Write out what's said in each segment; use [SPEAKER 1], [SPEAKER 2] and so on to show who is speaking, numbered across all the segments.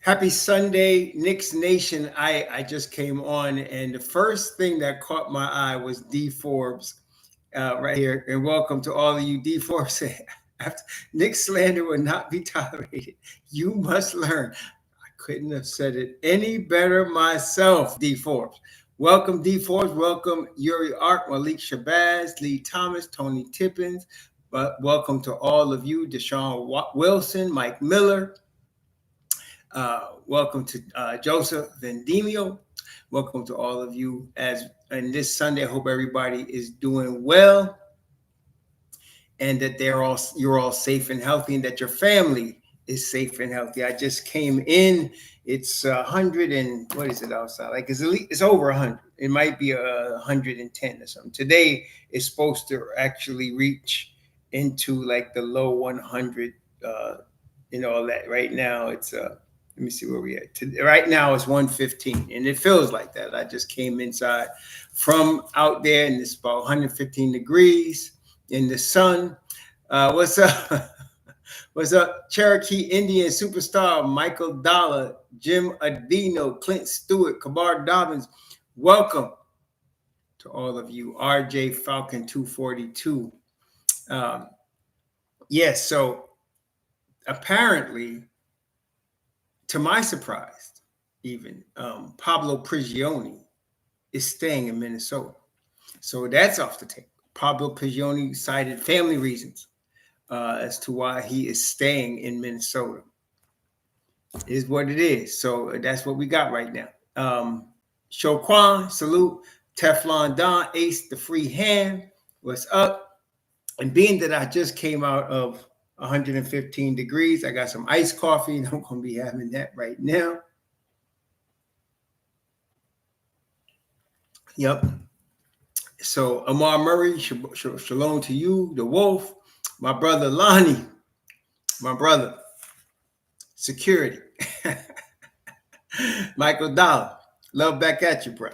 [SPEAKER 1] Happy Sunday, Knicks Nation. I just came on, and the first thing that caught my eye was D Forbes right here. And welcome to all of you. D Forbes after Knicks slander will not be tolerated. You must learn. I couldn't have said it any better myself, D Forbes. Welcome, D Forbes. Welcome, Yuri Art, Malik Shabazz, Lee Thomas, Tony Tippins. But welcome to all of you, Deshaun Wilson, Mike Miller. Welcome to Joseph Vendimio. Welcome to all of you. As and this Sunday, I hope everybody is doing well, and that you're all safe and healthy, and that your family is safe and healthy. I just came in. It's 100 and what is it outside? Like it's over 100. It might be 110 or something. Today is supposed to actually reach into like the low 100 and all that. Right now, it's let me see where we at. Right now it's 115, and it feels like that. I just came inside from out there, and it's about 115 degrees in the sun. What's up? What's up? Cherokee Indian superstar Michael Dollar, Jim Adino, Clint Stewart, Kabar Dobbins. Welcome to all of you. RJ Falcon 242. Yes, so apparently, to my surprise, even Pablo Prigioni is staying in Minnesota. So that's off the table. Pablo Prigioni cited family reasons as to why he is staying in Minnesota. It is what it is. So that's what we got right now. Shoquan, salute. Teflon Don, Ace, the free hand. What's up? And being that I just came out of 115 degrees. I got some iced coffee, and I'm going to be having that right now. Yep. So Amar Murray, shalom to you, the Wolf, my brother Lonnie, my brother, security, Michael Dollar, love back at you, bro.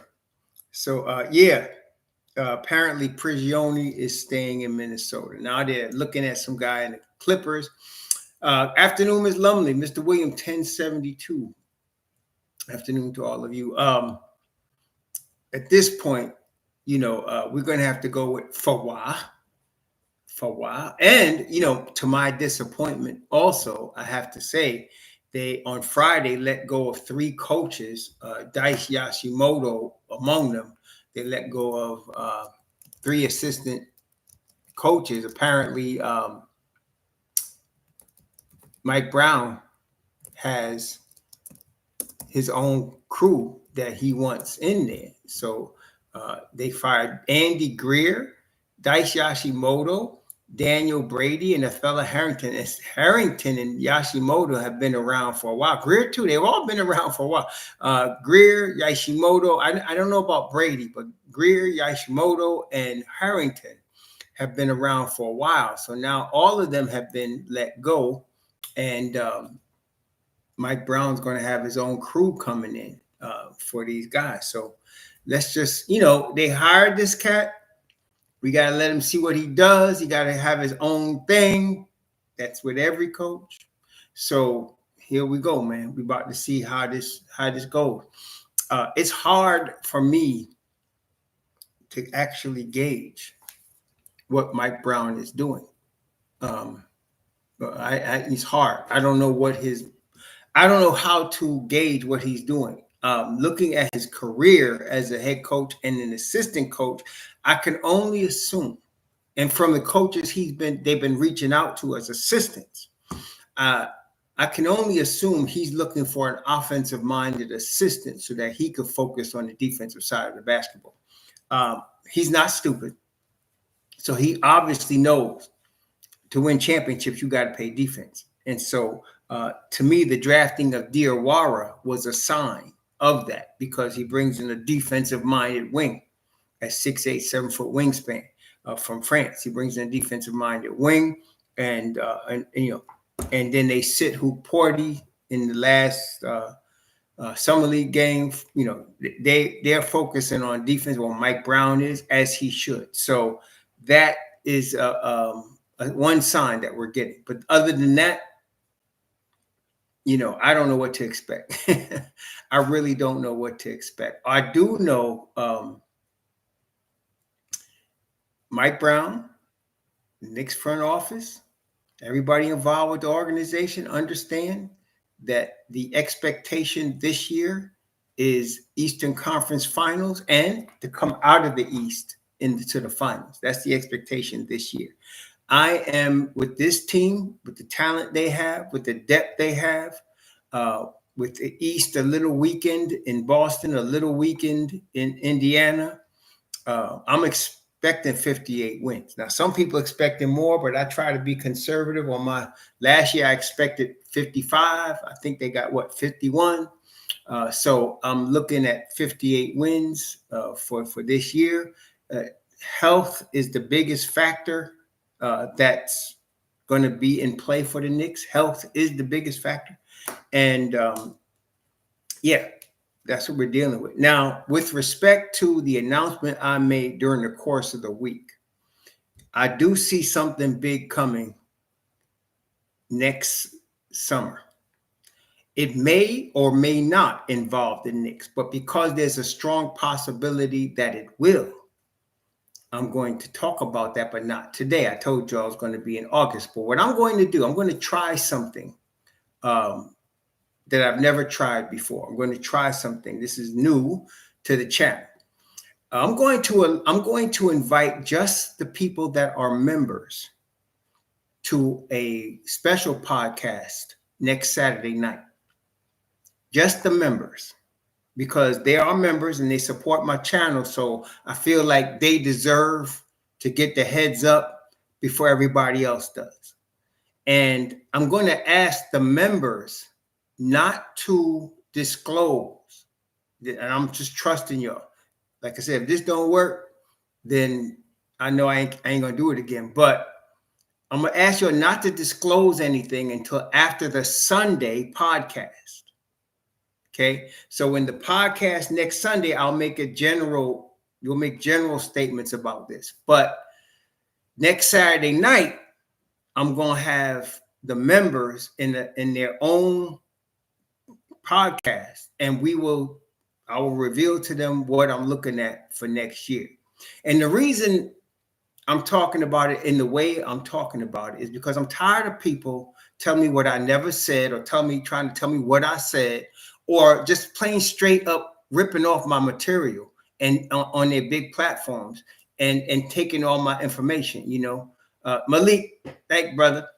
[SPEAKER 1] So apparently Prigioni is staying in Minnesota. Now they're looking at some guy in the Clippers. Afternoon, Ms. Lumley, Mr. William 1072. Afternoon to all of you. At this point, we're going to have to go with Fawah. And, to my disappointment, also, I have to say, they on Friday let go of 3 coaches, Dice Yashimoto among them. They let go of 3 assistant coaches. Apparently, Mike Brown has his own crew that he wants in there. So they fired Andy Greer, Dice Yashimoto, Daniel Brady, and a fella Harrington. Harrington and Yashimoto have been around for a while. Greer, too. They've all been around for a while. Greer, Yashimoto. I don't know about Brady, but Greer, Yashimoto, and Harrington have been around for a while. So now all of them have been let go. And Mike Brown's going to have his own crew coming in for these guys. So let's just, they hired this cat. We got to let him see what he does. He got to have his own thing. That's with every coach. So here we go, man. We about to see how this goes. It's hard for me to actually gauge what Mike Brown is doing. It's hard. I don't know how to gauge what he's doing. Looking at his career as a head coach and an assistant coach, I can only assume, and from the coaches they've been reaching out to as assistants, I can only assume he's looking for an offensive-minded assistant so that he could focus on the defensive side of the basketball. He's not stupid, so he obviously knows to win championships, you got to play defense. And so, to me, the drafting of Diawara was a sign of that because he brings in a defensive-minded wing at 6'8", 7-foot wingspan from France. He brings in a defensive-minded wing, and then they sit Hoop Porty in the last summer league game. They're focusing on defense. Well, Mike Brown is, as he should. So that is one sign that we're getting. But other than that, I don't know what to expect. I really don't know what to expect. I do know Mike Brown, the Knicks front office, everybody involved with the organization understand that the expectation this year is Eastern Conference Finals and to come out of the East into the finals. That's the expectation this year. I am with this team, with the talent they have, with the depth they have, with the East, a little weekend in Boston, a little weekend in Indiana. I'm expecting 58 wins. Now, some people expecting more, but I try to be conservative. On my last year, I expected 55. I think they got 51. So I'm looking at 58 wins for this year. Health is the biggest factor that's going to be in play for the Knicks. Health is the biggest factor. And yeah, that's what we're dealing with. Now, with respect to the announcement I made during the course of the week, I do see something big coming next summer. It may or may not involve the Knicks, but because there's a strong possibility that it will, I'm going to talk about that, but not today. I told you I was going to be in August. But what I'm going to do, I'm going to try something that I've never tried before. I'm going to try something. This is new to the channel. I'm going to invite just the people that are members to a special podcast next Saturday night. Just the members, because they are members and they support my channel. So I feel like they deserve to get the heads up before everybody else does. And I'm going to ask the members not to disclose. And I'm just trusting y'all. Like I said, if this don't work, then I know I ain't going to do it again. But I'm going to ask you not to disclose anything until after the Sunday podcast. Okay. So in the podcast next Sunday, you'll make general statements about this. But next Saturday night, I'm going to have the members in their own podcast, and I will reveal to them what I'm looking at for next year. And the reason I'm talking about it in the way I'm talking about it is because I'm tired of people telling me what I never said, or trying to tell me what I said, or just plain straight up ripping off my material and on their big platforms and taking all my information. Malik, thank brother.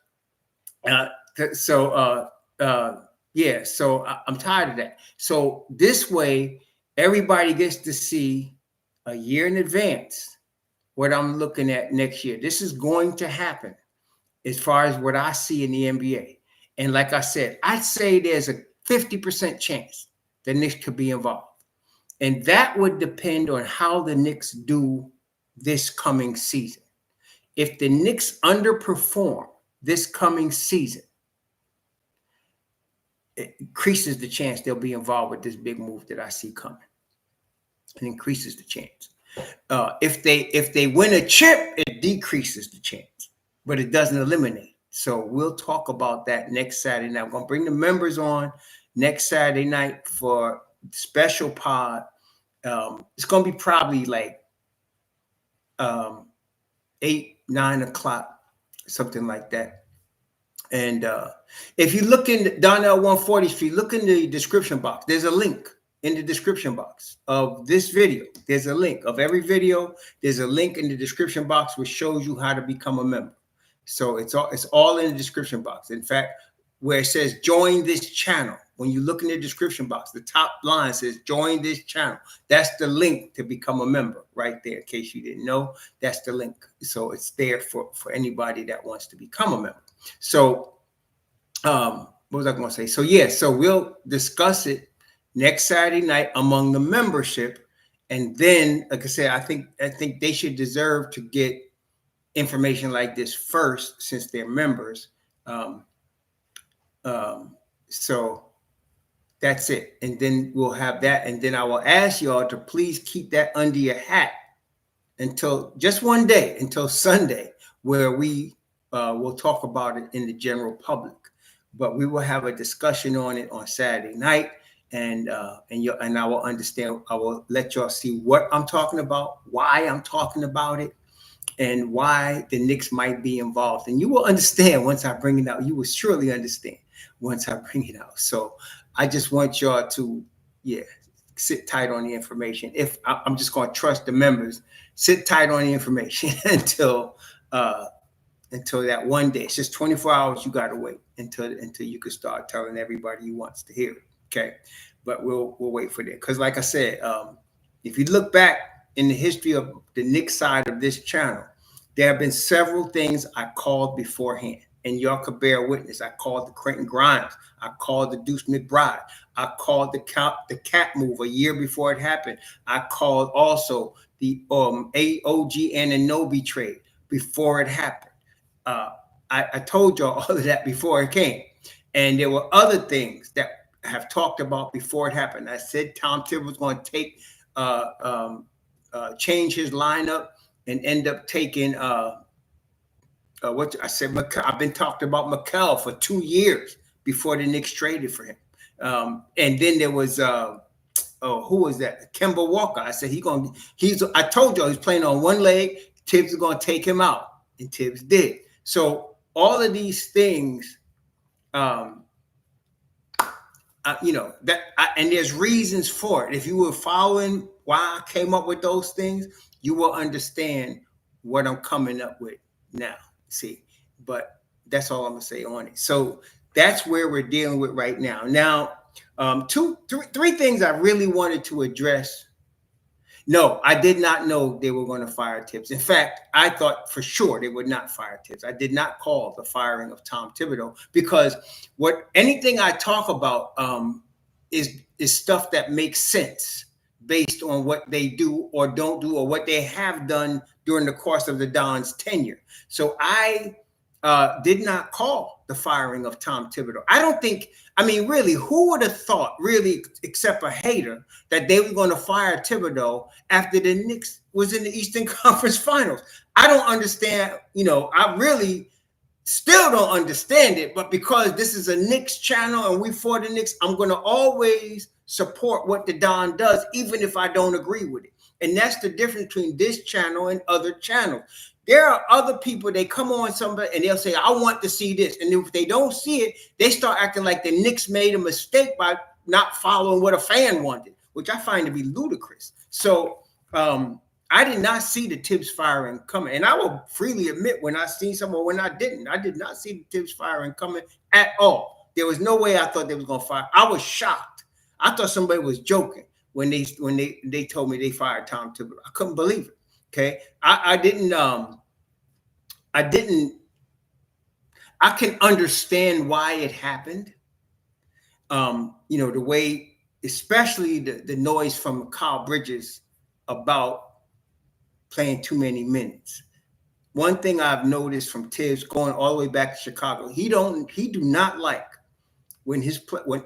[SPEAKER 1] So I'm tired of that. So this way, everybody gets to see a year in advance what I'm looking at next year. This is going to happen as far as what I see in the NBA. And like I said, I'd say there's a 50% chance the Knicks could be involved. And that would depend on how the Knicks do this coming season. If the Knicks underperform this coming season, it increases the chance they'll be involved with this big move that I see coming. It increases the chance. If they win a chip, it decreases the chance, but it doesn't eliminate. So we'll talk about that next Saturday night. I'm going to bring the members on next Saturday night for special pod. It's going to be probably like 8, 9 o'clock, something like that. And if you look in Donnell 140th Street, look in the description box. There's a link in the description box of this video. There's a link of every video. There's a link in the description box which shows you how to become a member. So it's all in the description box. In fact, where it says join this channel, when you look in the description box, the top line says join this channel. That's the link to become a member right there. In case you didn't know, that's the link. So it's there for anybody that wants to become a member. So what was I going to say? So so we'll discuss it next Saturday night among the membership. And then, like I said, I think they should deserve to get information like this first, since they're members. So that's it. And then we'll have that. And then I will ask y'all to please keep that under your hat until just one day, until Sunday, where we will talk about it in the general public. but we will have a discussion on it on Saturday night, and I will understand. I will let y'all see what I'm talking about, why I'm talking about it, and why the Knicks might be involved. And you will understand once I bring it out. You will surely understand once I bring it out. So I just want y'all to, sit tight on the information. If I'm just going to trust the members, sit tight on the information until that one day. It's just 24 hours. You got to wait until you can start telling everybody who wants to hear it. Okay, but we'll wait for that, because like I said, if you look back in the history of the Knicks side of this channel, there have been several things I called beforehand, and y'all could bear witness. I called the Quentin Grimes. I called the Deuce McBride. I called the cat move a year before it happened. I called also the AOG Anunoby trade before it happened. I told y'all all of that before it came, and there were other things that I have talked about before it happened. I said Tom Thibodeau was going to take change his lineup and end up taking what I said. I've been talking about McCullar for 2 years before the Knicks traded for him, and then there was who was that? Kemba Walker. I said I told y'all he's playing on one leg. Tibbs is going to take him out, and Tibbs did. So all of these things, and there's reasons for it. If you were following why I came up with those things, you will understand what I'm coming up with now. See, but that's all I'm gonna say on it. So that's where we're dealing with right now. Now, three things I really wanted to address. No, I did not know they were going to fire Tibbs. In fact, I thought for sure they would not fire Tibbs. I did not call the firing of Tom Thibodeau, because anything I talk about is stuff that makes sense based on what they do or don't do, or what they have done during the course of the Don's tenure. So I did not call the firing of Tom Thibodeau. Really, who would have thought, really, except a hater, that they were going to fire Thibodeau after the Knicks was in the Eastern Conference Finals? I don't understand. I really still don't understand it. But because this is a Knicks channel and we for the Knicks, I'm going to always support what the Don does, even if I don't agree with it. And that's the difference between this channel and other channels. There are other people, they come on somebody and they'll say, I want to see this. And if they don't see it, they start acting like the Knicks made a mistake by not following what a fan wanted, which I find to be ludicrous. So I did not see the Tibbs firing coming. And I will freely admit when I seen some or when I didn't. I did not see the Tibbs firing coming at all. There was no way I thought they was going to fire. I was shocked. I thought somebody was joking when they told me they fired Tom Thibodeau. I couldn't believe it. Okay, I can understand why it happened. The way, especially the noise from Kyle Bridges about playing too many minutes. One thing I've noticed from Tibbs going all the way back to Chicago, he do not like when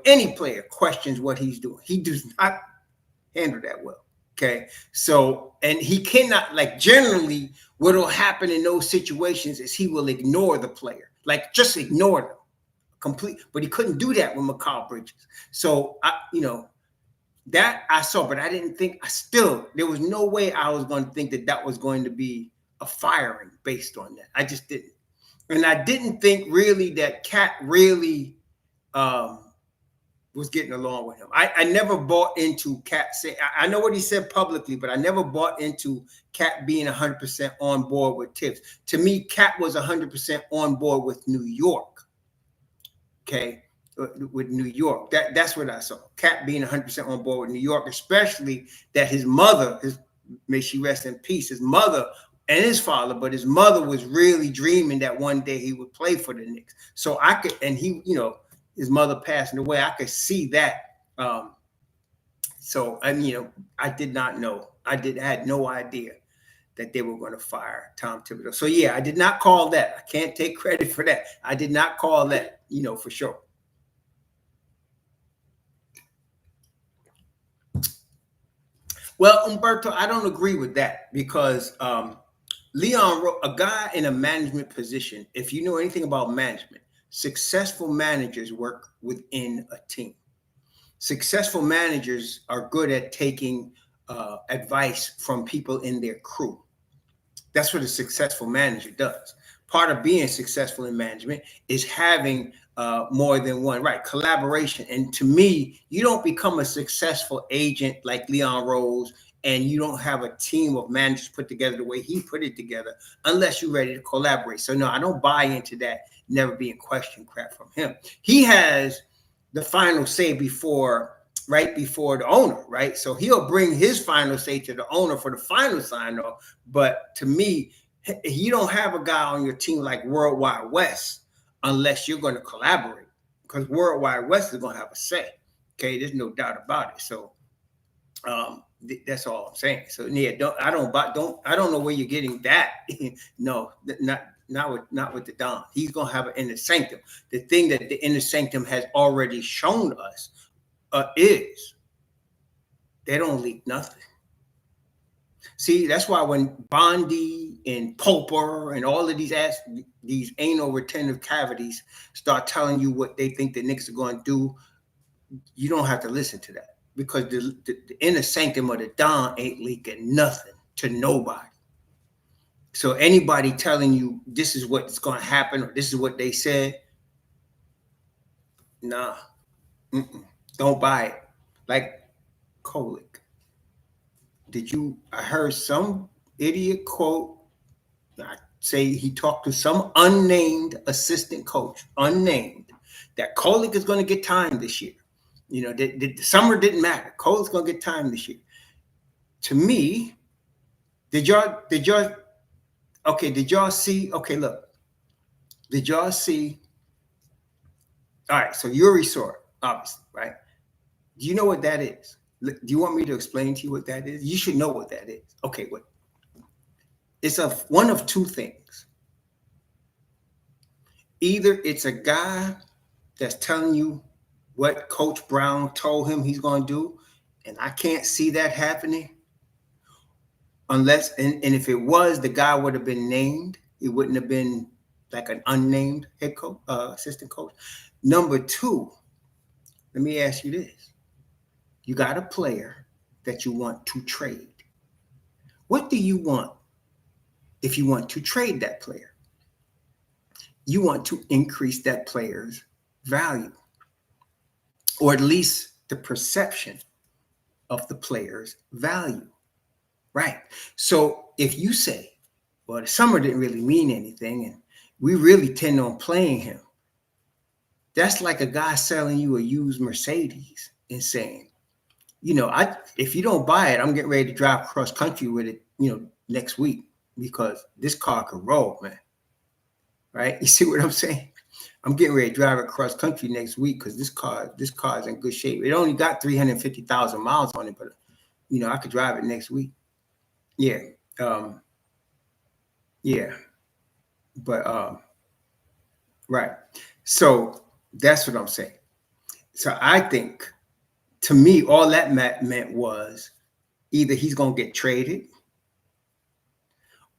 [SPEAKER 1] any player questions what he's doing. He does not handle that well. Okay, so, and he cannot, generally what will happen in those situations is he will ignore the player, just ignore them complete. But he couldn't do that with McCullar Bridges. So that I saw, but I didn't think. There was no way I was going to think that was going to be a firing based on that. I just didn't, and I didn't think really that Cat really was getting along with him. I never bought into Cat saying, I know what he said publicly, but I never bought into Cat being 100% on board with Tibbs. To me, Cat was 100% on board with New York. Okay, with New York. That's what I saw. Cat being 100% on board with New York, especially that his mother, may she rest in peace, his mother and his father, but his mother was really dreaming that one day he would play for the Knicks. So I could, and he, his mother passing away, I could see that. So I did not know. I had no idea that they were going to fire Tom Thibodeau. So yeah, I did not call that. I can't take credit for that. I did not call that, for sure. Well, Umberto, I don't agree with that, because Leon wrote, a guy in a management position, if you know anything about management, successful managers work within a team. Successful managers are good at taking advice from people in their crew. That's what a successful manager does. Part of being successful in management is having more than one, right? Collaboration. And to me, you don't become a successful agent like Leon Rose and you don't have a team of managers put together the way he put it together unless you're ready to collaborate. So no, I don't buy into that never being question crap from him. He has the final say right before the owner, right? So he'll bring his final say to the owner for the final sign off. But to me, you don't have a guy on your team like Worldwide West unless you're going to collaborate, because Worldwide West is going to have a say. Okay, there's no doubt about it. So that's all I'm saying. So yeah, I don't know where you're getting that. No, not with the Don. He's gonna have an inner sanctum. The thing that the inner sanctum has already shown us is they don't leak nothing. See, that's why when Bondi and Popper and all of these anal retentive cavities start telling you what they think the Knicks are going to do, you don't have to listen to that, because the inner sanctum of the Don ain't leaking nothing to nobody. So anybody telling you this is what's going to happen or this is what they said, nah, don't buy it. Like Kolek. I heard some idiot quote, I say he talked to some unnamed assistant coach, that Kolek is going to get time this year. You know, the summer didn't matter. Kolek's going to get time this year. To me, did y'all see? Okay, look. Did y'all see? All right, so Uri saw it, obviously, right? Do you know what that is? Do you want me to explain to you what that is? You should know what that is. Okay, wait. It's one of two things. Either it's a guy that's telling you what Coach Brown told him he's going to do, and I can't see that happening unless, and if it was, the guy would have been named. It wouldn't have been like an unnamed head coach, assistant coach. Number two, let me ask you this. You got a player that you want to trade. What do you want if you want to trade that player? You want to increase that player's value, or at least the perception of the player's value, right? So if you say, well, the summer didn't really mean anything and we really tend on playing him, that's like a guy selling you a used Mercedes and saying, you know, if you don't buy it, I'm getting ready to drive cross country with it, you know, next week, because this car can roll, man. Right? You see what I'm saying? I'm getting ready to drive it cross country next week because this car is in good shape. It only got 350,000 miles on it, but you know, I could drive it next week. Yeah. Yeah. But right. So that's what I'm saying. So I think, to me, all that meant was either he's going to get traded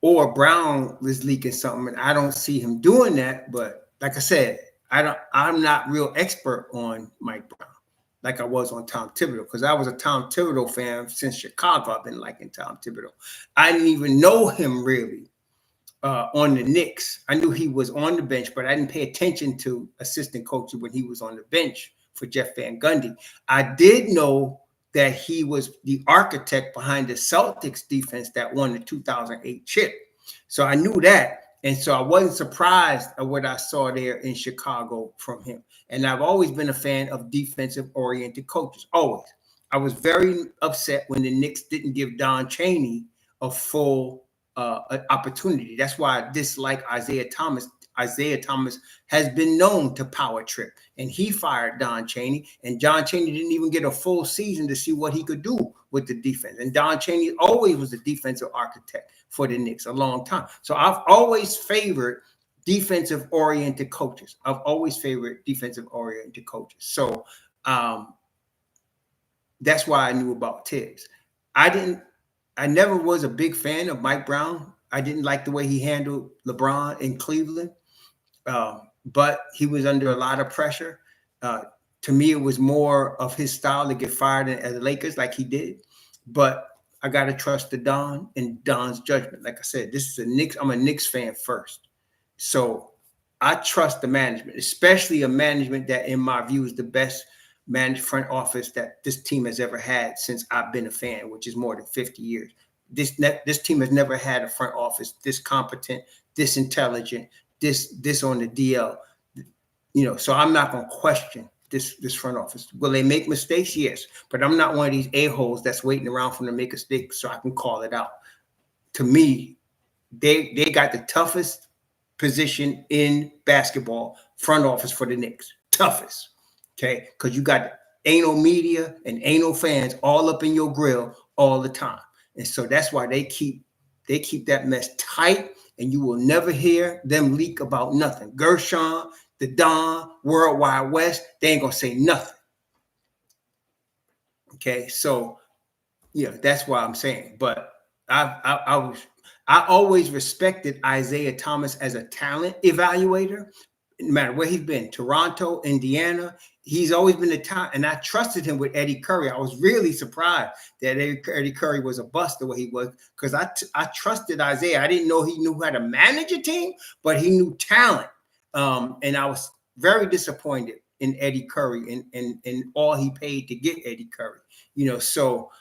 [SPEAKER 1] or Brown was leaking something, and I don't see him doing that. But like I said, I'm not real expert on Mike Brown like I was on Tom Thibodeau, because I was a Tom Thibodeau fan since Chicago. I've been liking Tom Thibodeau. I didn't even know him really on the Knicks. I knew he was on the bench, but I didn't pay attention to assistant coaching when he was on the bench for Jeff Van Gundy. I did know that he was the architect behind the Celtics defense that won the 2008 chip. So I knew that. And so I wasn't surprised at what I saw there in Chicago from him. And I've always been a fan of defensive-oriented coaches, always. I was very upset when the Knicks didn't give Don Chaney a full opportunity. That's why I dislike Isaiah Thomas. Isaiah Thomas has been known to power trip, and he fired Don Chaney, and Don Chaney didn't even get a full season to see what he could do with the defense. And Don Chaney always was the defensive architect for the Knicks a long time. So I've always favored defensive-oriented coaches. I've always favored defensive-oriented coaches. So that's why I knew about Tibbs. I never was a big fan of Mike Brown. I didn't like the way he handled LeBron in Cleveland. but he was under a lot of pressure. To me, it was more of his style to get fired at the Lakers like he did. But I got to trust the Don and Don's judgment. Like I said, this is a Knicks. I'm a Knicks fan first. So I trust the management, especially a management that, in my view, is the best managed front office that this team has ever had since I've been a fan, which is more than 50 years. This team has never had a front office this competent, this intelligent, this on the DL. So I'm not going to question this front office. Will they make mistakes? Yes, but I'm not one of these a-holes that's waiting around for them to make a mistake so I can call it out. To me, they got the toughest position in basketball, front office for the Knicks. Toughest, okay? Because you got ain't no media and ain't no fans all up in your grill all the time. And so that's why they keep that mess tight, and you will never hear them leak about nothing. Gershon, the Don, World Wide West, they ain't gonna say nothing. Okay, so yeah, that's why I'm saying. But I always respected Isaiah Thomas as a talent evaluator, no matter where he's been, Toronto, Indiana. He's always been the talent, and I trusted him with Eddie Curry. I was really surprised that Eddie Curry was a bust the way he was, because I trusted Isaiah. I didn't know he knew how to manage a team, but he knew talent. And I was very disappointed in Eddie Curry and all he paid to get Eddie Curry. So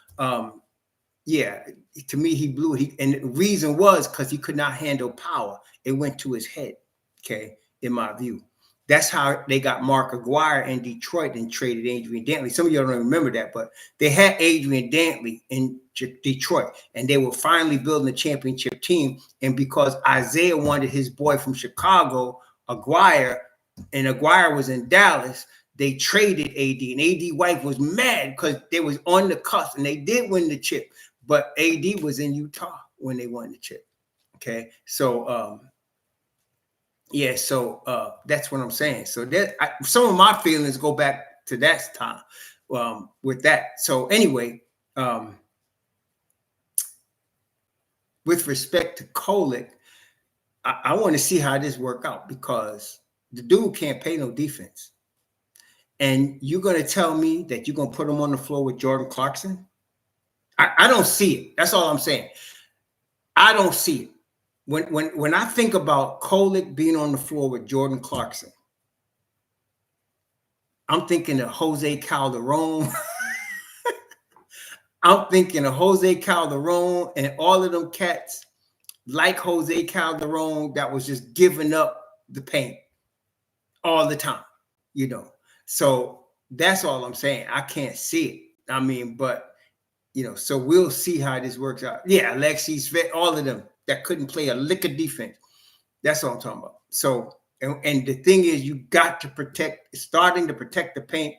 [SPEAKER 1] yeah, to me, he blew it. And the reason was because he could not handle power. It went to his head, okay, in my view. That's how they got Mark Aguirre in Detroit and traded Adrian Dantley. Some of y'all don't remember that, but they had Adrian Dantley in Detroit, and they were finally building a championship team. And because Isaiah wanted his boy from Chicago, Aguirre, and Aguirre was in Dallas, they traded AD, and AD White was mad because they was on the cusp, and they did win the chip. But AD was in Utah when they won the chip. Okay, so yeah, so that's what I'm saying. So that some of my feelings go back to that time with that. So anyway, with respect to Kolek, I want to see how this work out, because the dude can't pay no defense. And you're going to tell me that you're going to put him on the floor with Jordan Clarkson? I don't see it. That's all I'm saying. I don't see it. When I think about Kolek being on the floor with Jordan Clarkson, I'm thinking of Jose Calderon. I'm thinking of Jose Calderon and all of them cats like Jose Calderon that was just giving up the paint all the time, So that's all I'm saying. I can't see it. I mean, but so we'll see how this works out. Yeah, Alexis, Svet, all of them that couldn't play a lick of defense. That's what I'm talking about. So, and the thing is, you got to starting to protect the paint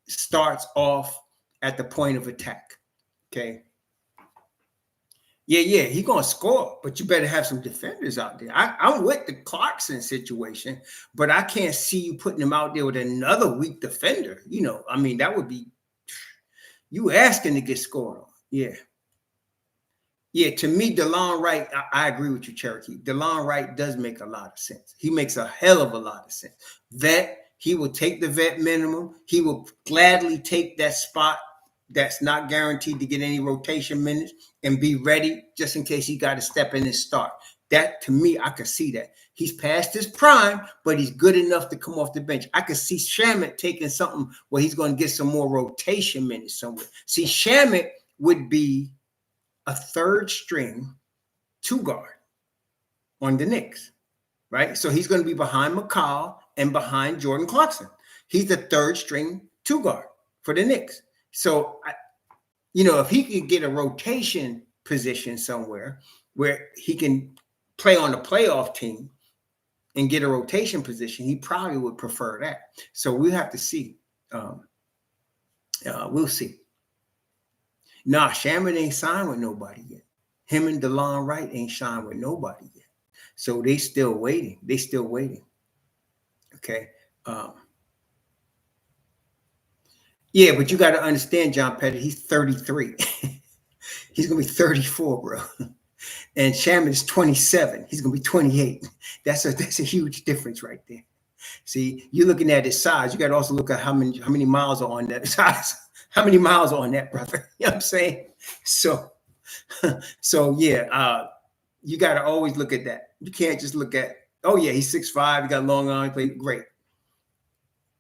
[SPEAKER 1] starts off at the point of attack. Okay. Yeah, he's going to score, but you better have some defenders out there. I'm with the Clarkson situation, but I can't see you putting him out there with another weak defender. I mean, that would be you asking to get scored on. Yeah. Yeah, to me, DeLon Wright, I agree with you, Cherokee. DeLon Wright does make a lot of sense. He makes a hell of a lot of sense. Vet, he will take the vet minimum. He will gladly take that spot that's not guaranteed to get any rotation minutes and be ready just in case he got to step in and start. That, to me, I can see that. He's past his prime, but he's good enough to come off the bench. I can see Shamet taking something where he's going to get some more rotation minutes somewhere. See, Shamet would be a third string two guard on the Knicks, right? So he's going to be behind McCullar and behind Jordan Clarkson. He's the third string two guard for the Knicks. So, if he could get a rotation position somewhere where he can play on the playoff team and get a rotation position, he probably would prefer that. So we'll have to see. We'll see. Nah, Shamet ain't signed with nobody yet. Him and DeLon Wright ain't signed with nobody yet. So they still waiting. Okay. Yeah, but you got to understand, John Petty, he's 33. He's going to be 34, bro. And Shamet is 27. He's going to be 28. That's a huge difference right there. See, you're looking at his size. You got to also look at how many miles are on that size. How many miles are on that, brother? You know what I'm saying? So, so yeah, you got to always look at that. You can't just look at, oh yeah, he's 6'5", he got long arms, played great,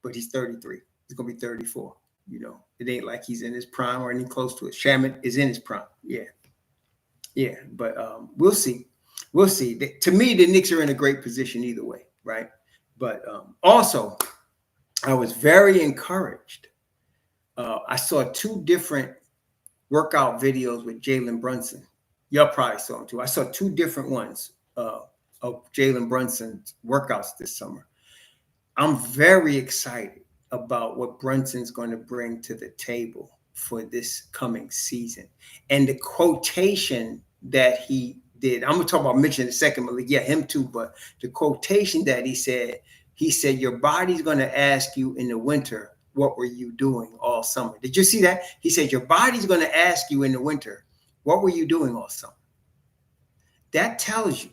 [SPEAKER 1] but he's 33. He's gonna be 34. You know, it ain't like he's in his prime or any close to it. Shamet is in his prime. Yeah, yeah, but we'll see. We'll see. To me, the Knicks are in a great position either way, right? But also, I was very encouraged. I saw 2 different workout videos with Jalen Brunson. Y'all probably saw them too. I saw 2 different ones of Jalen Brunson's workouts this summer. I'm very excited about what Brunson's going to bring to the table for this coming season. And the quotation that he did, I'm going to talk about Mitch in a second, but yeah, him too. But the quotation that he said, your body's going to ask you in the winter, what were you doing all summer? Did you see that? He said, your body's going to ask you in the winter, what were you doing all summer? That tells you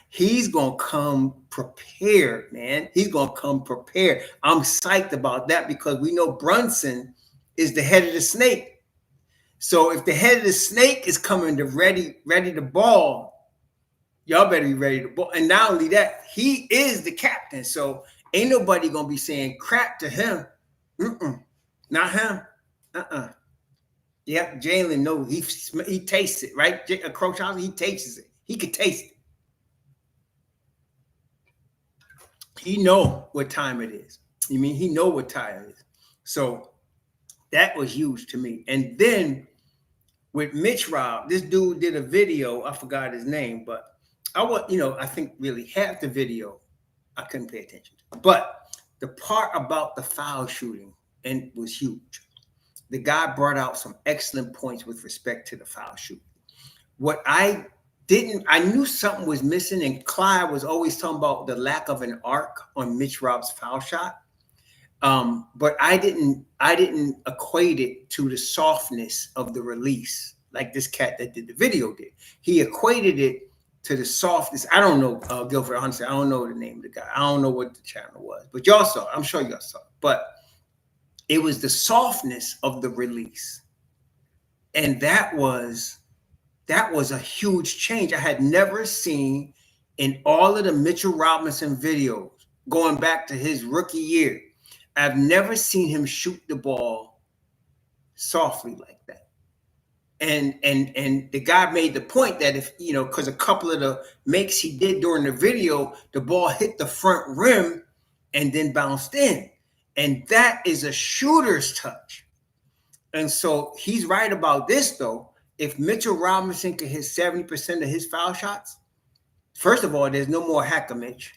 [SPEAKER 1] he's gonna come prepared, man. He's gonna come prepared. I'm psyched about that because we know Brunson is the head of the snake. So if the head of the snake is coming to ready to ball, y'all better be ready to ball. And not only that, he is the captain. So ain't nobody gonna be saying crap to him. Not him. Yep, Jalen knows he tastes it, right? Coach House, he tastes it. He could taste it. He know what time it is. You mean he know what time it is. So that was huge to me. And then with Mitch Rob, this dude did a video. I forgot his name, but I think really half the video I couldn't pay attention to. But the part about the foul shooting and was huge. The guy brought out some excellent points with respect to the foul shooting. What I knew something was missing, and Clyde was always talking about the lack of an arc on Mitch Rob's foul shot. But I didn't equate it to the softness of the release, like this cat that did the video did. He equated it to the softness. I don't know, Guilford, honestly, I don't know the name of the guy. I don't know what the channel was, but y'all saw it. I'm sure y'all saw it. But it was the softness of the release. And that was a huge change. I had never seen in all of the Mitchell Robinson videos going back to his rookie year. I've never seen him shoot the ball softly like that. And the guy made the point that if, because a couple of the makes he did during the video, the ball hit the front rim and then bounced in. And that is a shooter's touch. And so he's right about this, though. If Mitchell Robinson can hit 70% of his foul shots, first of all, there's no more hacker Mitch.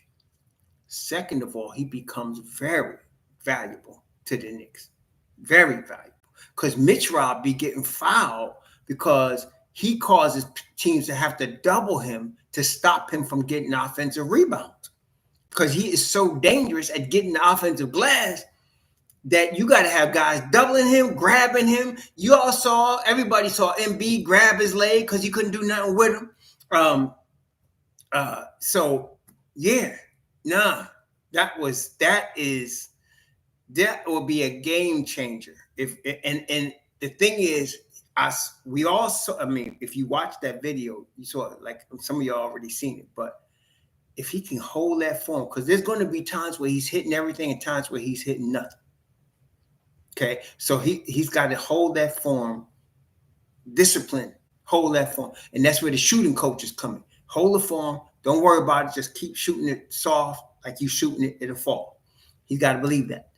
[SPEAKER 1] Second of all, he becomes very valuable to the Knicks. Very valuable. Because Mitch Rob be getting fouled because he causes teams to have to double him to stop him from getting offensive rebounds. Because he is so dangerous at getting the offensive glass that you got to have guys doubling him, grabbing him. Everybody saw MB grab his leg because he couldn't do nothing with him. That will be a game changer. And the thing is, if you watch that video, you saw it, like some of y'all already seen it, but if he can hold that form, because there's going to be times where he's hitting everything and times where he's hitting nothing. Okay, so he's got to hold that form, discipline, hold that form. And that's where the shooting coach is coming. Hold the form. Don't worry about it. Just keep shooting it soft like you shooting it, it'll fall. He's got to believe that.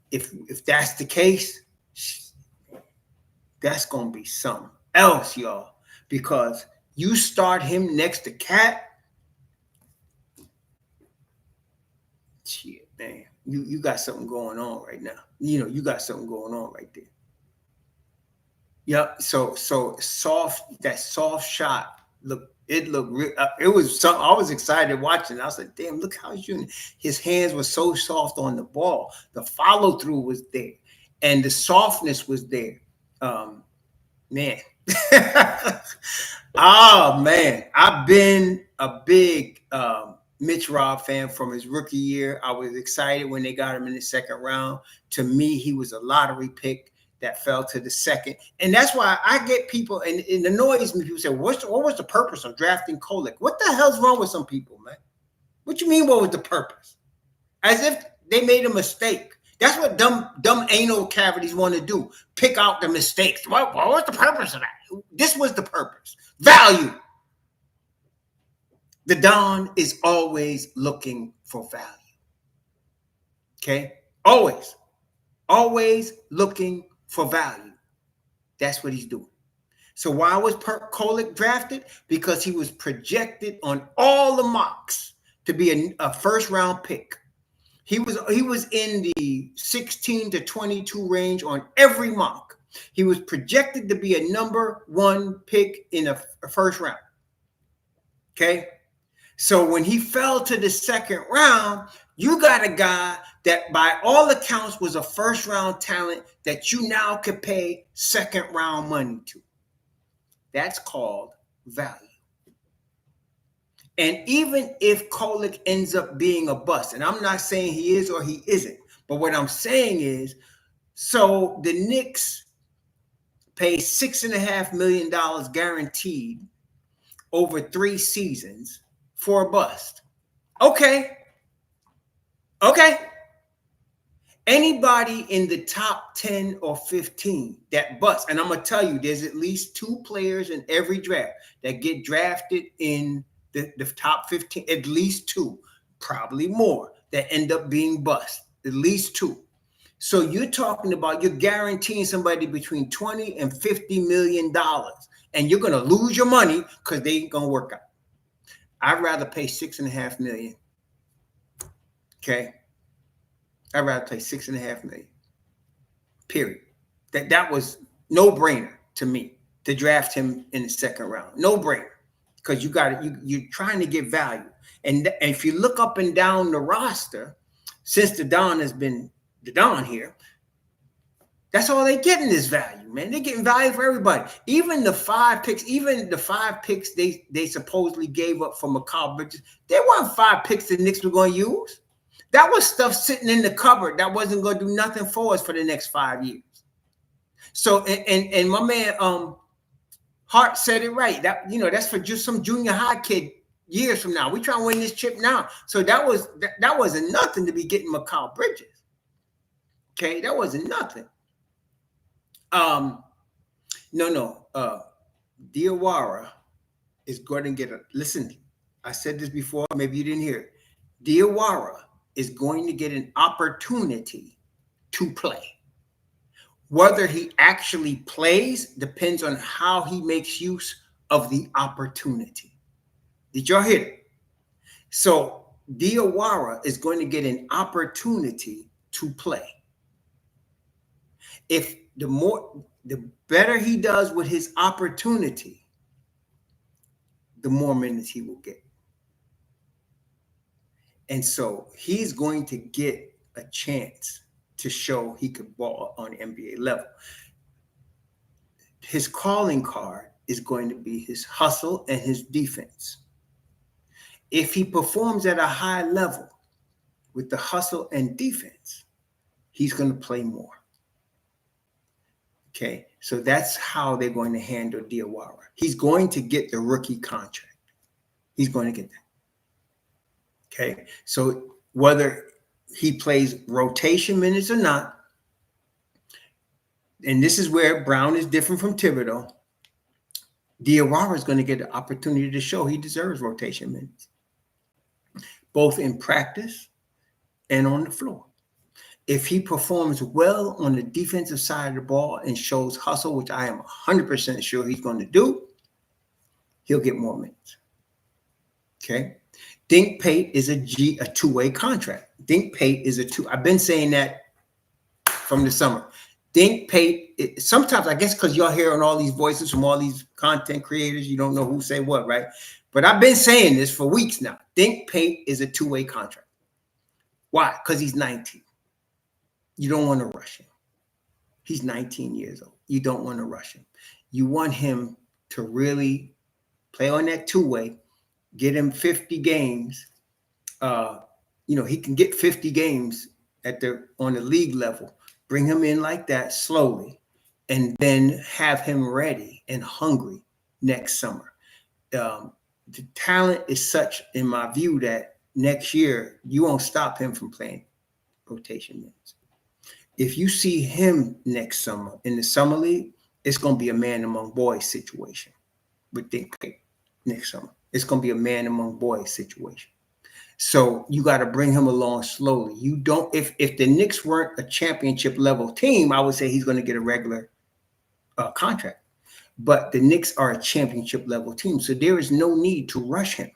[SPEAKER 1] If that's the case, that's going to be something else, y'all. Because you start him next to Cat, shit, man. You got something going on right now. You got something going on right there. Yep. So soft, that soft shot, it looked real. It was something I was excited watching. I was like, damn, look how he's shooting. His hands were so soft on the ball. The follow through was there, and the softness was there. Man. Oh man, I've been a big Mitch Rob fan from his rookie year. I was excited when they got him in the second round. To me, he was a lottery pick that fell to the second. And that's why I get people, and it annoys me. People say, what was the purpose of drafting Kolek? What the hell's wrong with some people, man? What you mean, what was the purpose? As if they made a mistake. That's what dumb anal cavities want to do. Pick out the mistakes. What was the purpose of that? This was the purpose. Value. The Don is always looking for value. Okay? Always looking for value. That's what he's doing. So why was Kolek drafted? Because he was projected on all the mocks to be a first-round pick. He was in the 16 to 22 range on every mock. He was projected to be a number 1 pick in a first round. Okay? So when he fell to the second round, you got a guy that by all accounts was a first round talent that you now could pay second round money to. That's called value. And even if Kolek ends up being a bust, and I'm not saying he is or he isn't, but what I'm saying is, so the Knicks pay $6.5 million guaranteed over 3 seasons for a bust. Okay. Anybody in the top 10 or 15 that busts, and I'm going to tell you, there's at least 2 players in every draft that get drafted in the top 15, at least 2, probably more, that end up being bust, at least 2. So you're talking about, you're guaranteeing somebody between $20 and $50 million, and you're going to lose your money because they ain't going to work out. I'd rather pay $6.5 million. Okay. I'd rather pay $6.5 million. Period. That was no brainer to me to draft him in the second round. No brainer. Because you're trying to get value. And if you look up and down the roster, since the Don has been the Don here, that's all they're getting is value, man. They're getting value for everybody. Even the 5 picks, they supposedly gave up for McCullar Bridges, they weren't 5 picks the Knicks were going to use. That was stuff sitting in the cupboard that wasn't going to do nothing for us for the next 5 years. So, and my man Hart said it right. That, that's for just some junior high kid years from now. We trying to win this chip now. So that wasn't nothing to be getting McCullar Bridges. Okay, that wasn't nothing. Diawara is going to get listen, I said this before, maybe you didn't hear it. Diawara is going to get an opportunity to play. Whether he actually plays depends on how he makes use of the opportunity. Did y'all hear it? So Diawara is going to get an opportunity to play. If the better he does with his opportunity, the more minutes he will get. And so he's going to get a chance to show he could ball on the NBA level. His calling card is going to be his hustle and his defense. If he performs at a high level with the hustle and defense, he's going to play more. Okay, so that's how they're going to handle Diawara. He's going to get the rookie contract. He's going to get that. Okay, so whether he plays rotation minutes or not, and this is where Brown is different from Thibodeau, Diawara is going to get the opportunity to show he deserves rotation minutes, both in practice and on the floor. If he performs well on the defensive side of the ball and shows hustle, which I am 100% sure he's going to do, he'll get more minutes. Okay. Dink Pate is a two-way contract. Dink Pate is a two. I've been saying that from the summer. Dink Pate, sometimes I guess because y'all hearing all these voices from all these content creators, you don't know who say what, right? But I've been saying this for weeks now. Dink Pate is a two-way contract. Why? Because he's 19. You don't want to rush him. He's 19 years old. You don't want to rush him. You want him to really play on that two-way, get him 50 games, He can get 50 games on the league level. Bring him in like that slowly, and then have him ready and hungry next summer. The talent is such, in my view, that next year you won't stop him from playing rotation minutes. If you see him next summer in the summer league, it's going to be a man among boys situation with Dink Pate next summer. It's going to be a man among boys situation. So you got to bring him along slowly. You don't. If the Knicks weren't a championship level team, I would say he's going to get a regular contract. But the Knicks are a championship level team, so there is no need to rush him.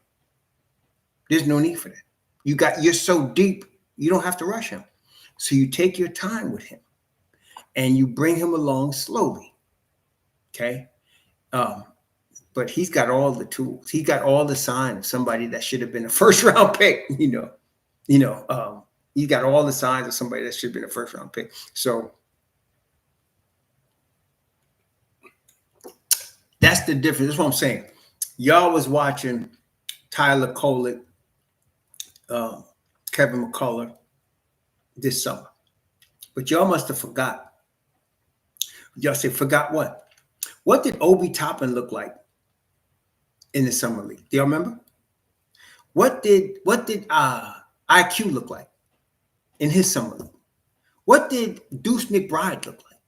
[SPEAKER 1] There's no need for that. You're so deep, you don't have to rush him. So you take your time with him, and you bring him along slowly. Okay. But he's got all the tools. He got all the signs of somebody that should have been a first-round pick. He got all the signs of somebody that should have been a first-round pick. So that's the difference. That's what I'm saying. Y'all was watching Tyler Kolek, Kevin McCullar this summer, but y'all must have forgot. Y'all say forgot what? What did Obi Toppin look like in the summer league? Do y'all remember? What did IQ look like in his summer league? What did Deuce McBride look like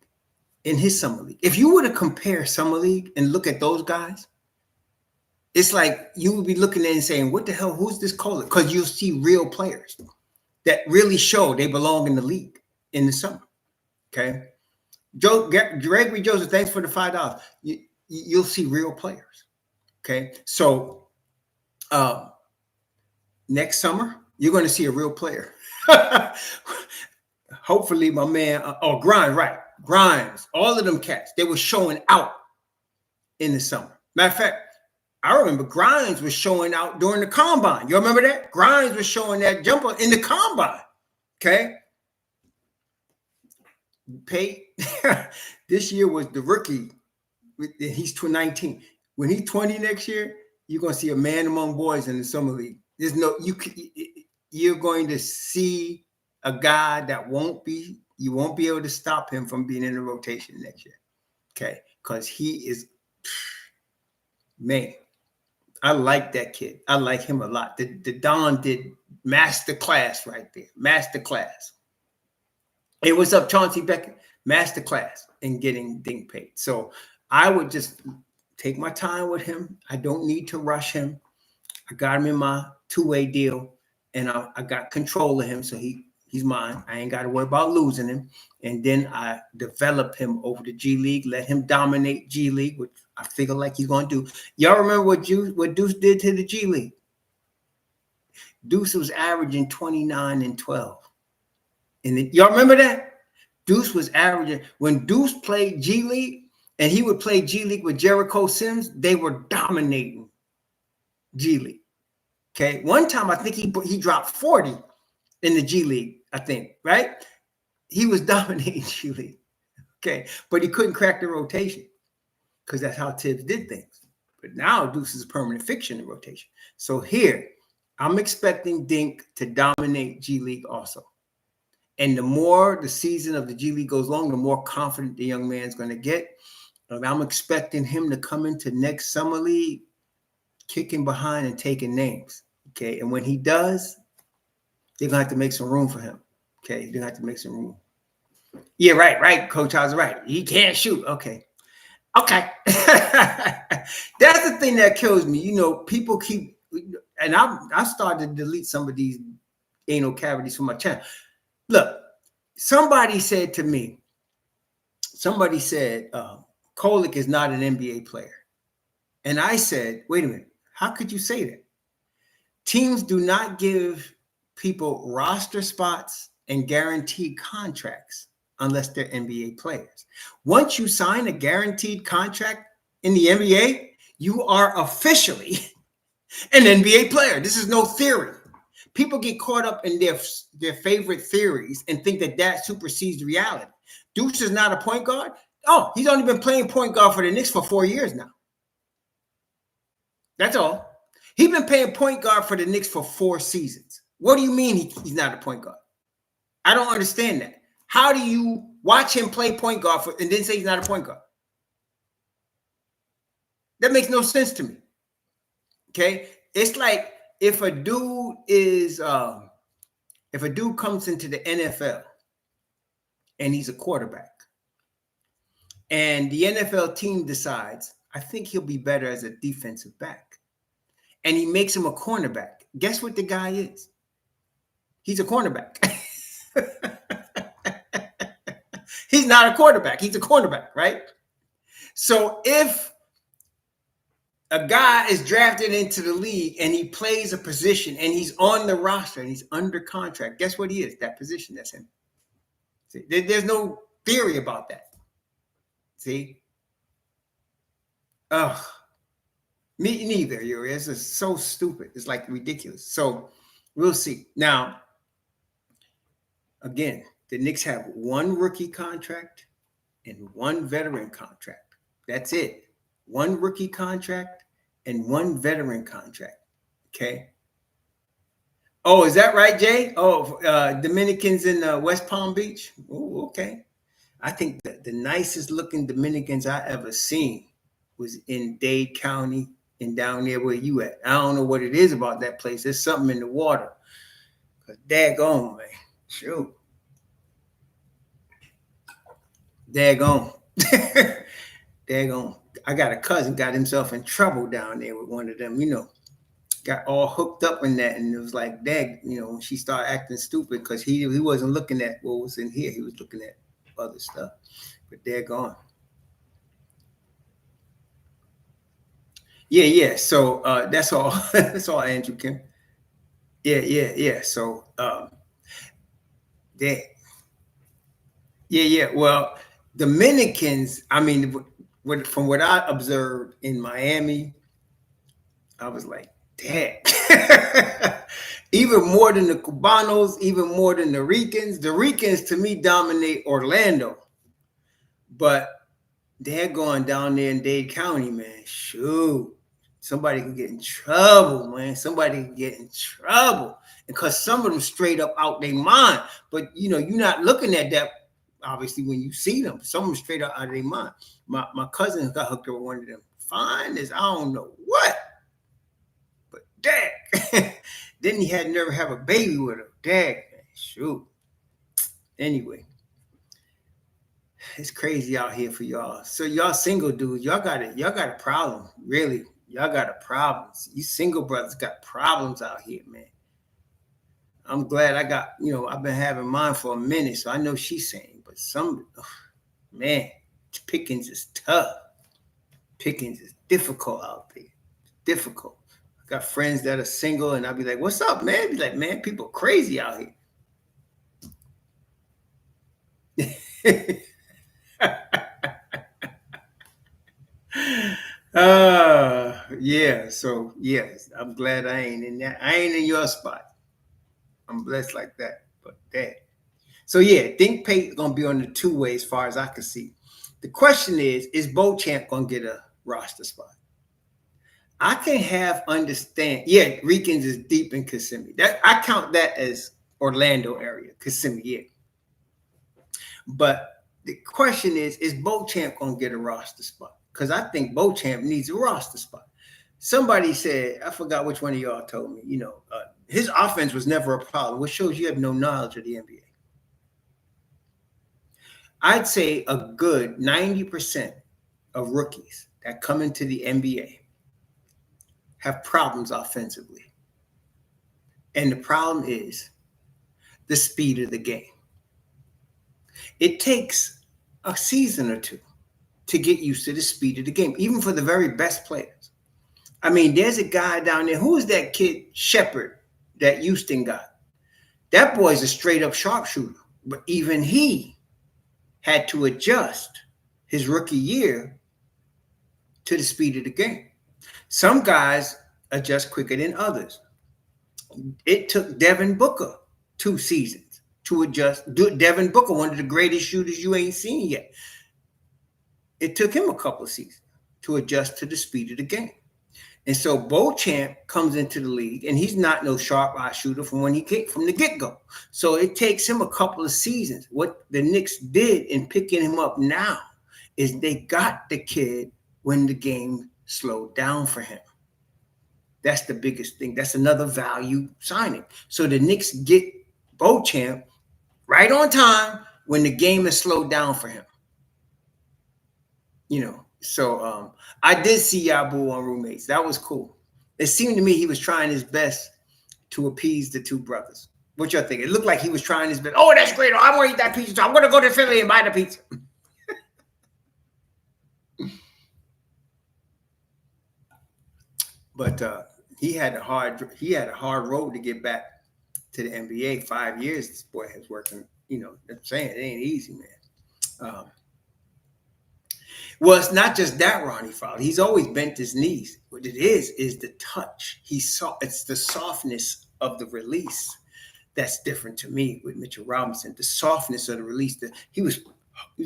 [SPEAKER 1] in his summer league? If you were to compare summer league and look at those guys, it's like you would be looking at it and saying, what the hell, who's this Kolek? Because you'll see real players that really show they belong in the league in the summer. Okay. Gregory Joseph, thanks for the $5. You'll see real players. Okay. So next summer, you're going to see a real player. Hopefully, my man, Grimes, right? Grimes, all of them cats, they were showing out in the summer. Matter of fact, I remember Grimes was showing out during the combine. You remember that? Grimes was showing that jumper in the combine. Okay. Pate, this year was the rookie. He's 19. When he's 20 next year, you're going to see a man among boys in the summer league. You're going to see a guy that you won't be able to stop him from being in the rotation next year. Okay. Because he is, man, I like that kid. I like him a lot. The Don did master class right there. Master class. Hey, what's up, Chauncey Beckett? Master class in getting Dink Pate. So I would just take my time with him. I don't need to rush him. I got him in my two-way deal, and I got control of him, so he's mine. I ain't got to worry about losing him. And then I develop him over the G League, let him dominate G League, which I figure like he's going to do. Y'all remember what Deuce did to the G League? Deuce was averaging 29 and 12. And y'all remember that? Deuce was averaging. When Deuce played G League, and he would play G League with Jericho Sims, they were dominating G League. Okay. One time, I think he dropped 40 in the G League, I think, right? He was dominating G League. Okay. But he couldn't crack the rotation because that's how Tibbs did things. But now Deuce is a permanent fixture in the rotation. So here, I'm expecting Dink to dominate G League also. And the more the season of the G League goes along, the more confident the young man's going to get. And I'm expecting him to come into next summer league kicking behind and taking names. Okay. And when he does, they're going to have to make some room for him. Okay. They're going to have to make some room. Yeah, right. Coach House, right. He can't shoot. Okay. That's the thing that kills me. People keep, and I started to delete some of these anal cavities from my channel. Look, somebody said, Kolek is not an NBA player. And I said, wait a minute, how could you say that? Teams do not give people roster spots and guaranteed contracts unless they're NBA players. Once you sign a guaranteed contract in the NBA, you are officially an NBA player. This is no theory. People get caught up in their favorite theories and think that supersedes reality. Deuce is not a point guard. Oh, he's only been playing point guard for the Knicks for 4 years now. That's all. He's been playing point guard for the Knicks for 4 seasons. What do you mean he's not a point guard? I don't understand that. How do you watch him play point guard and then say he's not a point guard? That makes no sense to me. Okay, it's like if a dude comes into the NFL and he's a quarterback, and the NFL team decides, I think he'll be better as a defensive back, and he makes him a cornerback. Guess what the guy is? He's a cornerback. He's not a quarterback. He's a cornerback, right? So if a guy is drafted into the league and he plays a position and he's on the roster and he's under contract, guess what he is? That position, that's him. See, there's no theory about that. See? Oh, me neither, Yuri. It's just so stupid. It's like ridiculous. So we'll see. Now, again, the Knicks have one rookie contract and one veteran contract. That's it. One rookie contract and one veteran contract. Okay. Oh, is that right, Jay? Oh, Dominicans in West Palm Beach. Oh, okay. I think the nicest looking Dominicans I ever seen was in Dade County and down there where you at. I don't know what it is about that place. There's something in the water. Daggone, man. Shoot. Daggone. Daggone. I got a cousin got himself in trouble down there with one of them, got all hooked up in that. And it was like, dag, when she started acting stupid because he wasn't looking at what was in here. He was looking at other stuff. But they're gone. Yeah. So that's all. That's all, Andrew Kim. Yeah. So yeah. Well, Dominicans, I mean, from what I observed in Miami, I was like, dang. Even more than the Cubanos, even more than the Ricans. The Ricans, to me, dominate Orlando. But they're going down there in Dade County, man. Shoot. Somebody can get in trouble, man. Somebody can get in trouble. Because some of them straight up out their mind. But, you're not looking at that, obviously, when you see them. Some of them straight up out of their mind. My cousin got hooked up with one of them. Fine as I don't know what. But dang. Then he had never have a baby with her. Dang. Shoot. Anyway. It's crazy out here for y'all. So y'all single dudes, y'all got a problem. Really. Y'all got a problem. You single brothers got problems out here, man. I'm glad I got, I've been having mine for a minute, so I know she's saying, but man, pickings is tough. Pickings is difficult out there. Difficult. I got friends that are single, and I'll be like, what's up, man? Be like, man, people crazy out here. Yeah. So yes, I'm glad I ain't in that. I ain't in your spot. I'm blessed like that. But that. So yeah, think Pate gonna be on the two-way as far as I can see. The question is Beauchamp gonna get a roster spot? I can understand. Yeah, Ricans is deep in Kissimmee. That I count that as Orlando area, Kissimmee. Yeah. But the question is Beauchamp gonna get a roster spot? Because I think Beauchamp needs a roster spot. Somebody said, I forgot which one of y'all told me, his offense was never a problem, which shows you have no knowledge of the NBA. I'd say a good 90% of rookies that come into the NBA have problems offensively. And the problem is the speed of the game. It takes a season or two to get used to the speed of the game, even for the very best players. I mean, there's a guy down there. Who is that kid, Shepard, that Houston got? That boy's a straight-up sharpshooter. But even he had to adjust his rookie year to the speed of the game. Some guys adjust quicker than others. It took Devin Booker 2 seasons to adjust. Devin Booker, one of the greatest shooters you ain't seen yet. It took him a couple of seasons to adjust to the speed of the game. And so Beauchamp comes into the league, and he's not no sharp eye shooter from when he kicked from the get-go. So it takes him a couple of seasons. What the Knicks did in picking him up now is they got the kid when the game slowed down for him. That's the biggest thing. That's another value signing. So the Knicks get Beauchamp right on time when the game is slowed down for him. So I did see Yabu on Roommates. That was cool. It seemed to me he was trying his best to appease the two brothers. What y'all think? It looked like he was trying his best. Oh, that's great. I want to eat that pizza. So I'm going to go to Philly and buy the pizza. But he had a hard road to get back to the NBA. 5 years this boy has working. I'm saying it ain't easy, man. Well, it's not just that Ronnie Fowler. He's always bent his knees. What it is the touch. It's the softness of the release that's different to me with Mitchell Robinson. The softness of the release. He was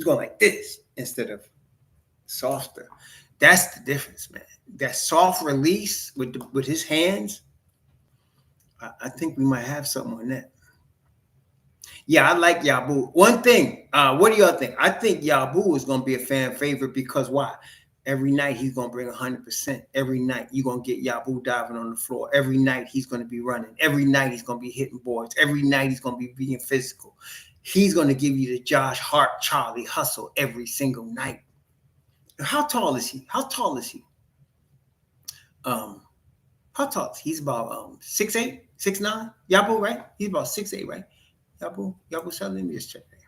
[SPEAKER 1] going like this instead of softer. That's the difference, man. That soft release with his hands. I think we might have something on that. Yeah, I like Yabu. One thing, what do y'all think? I think Yabu is going to be a fan favorite because why? Every night he's going to bring 100%. Every night you're going to get Yabu diving on the floor. Every night he's going to be running. Every night he's going to be hitting boards. Every night he's going to be being physical. He's going to give you the Josh Hart, Charlie hustle every single night. How tall is he? How tall is he? He's about 6'8", 6'9". Yabu, right? He's about 6'8", right? Yabusele, let me just check that.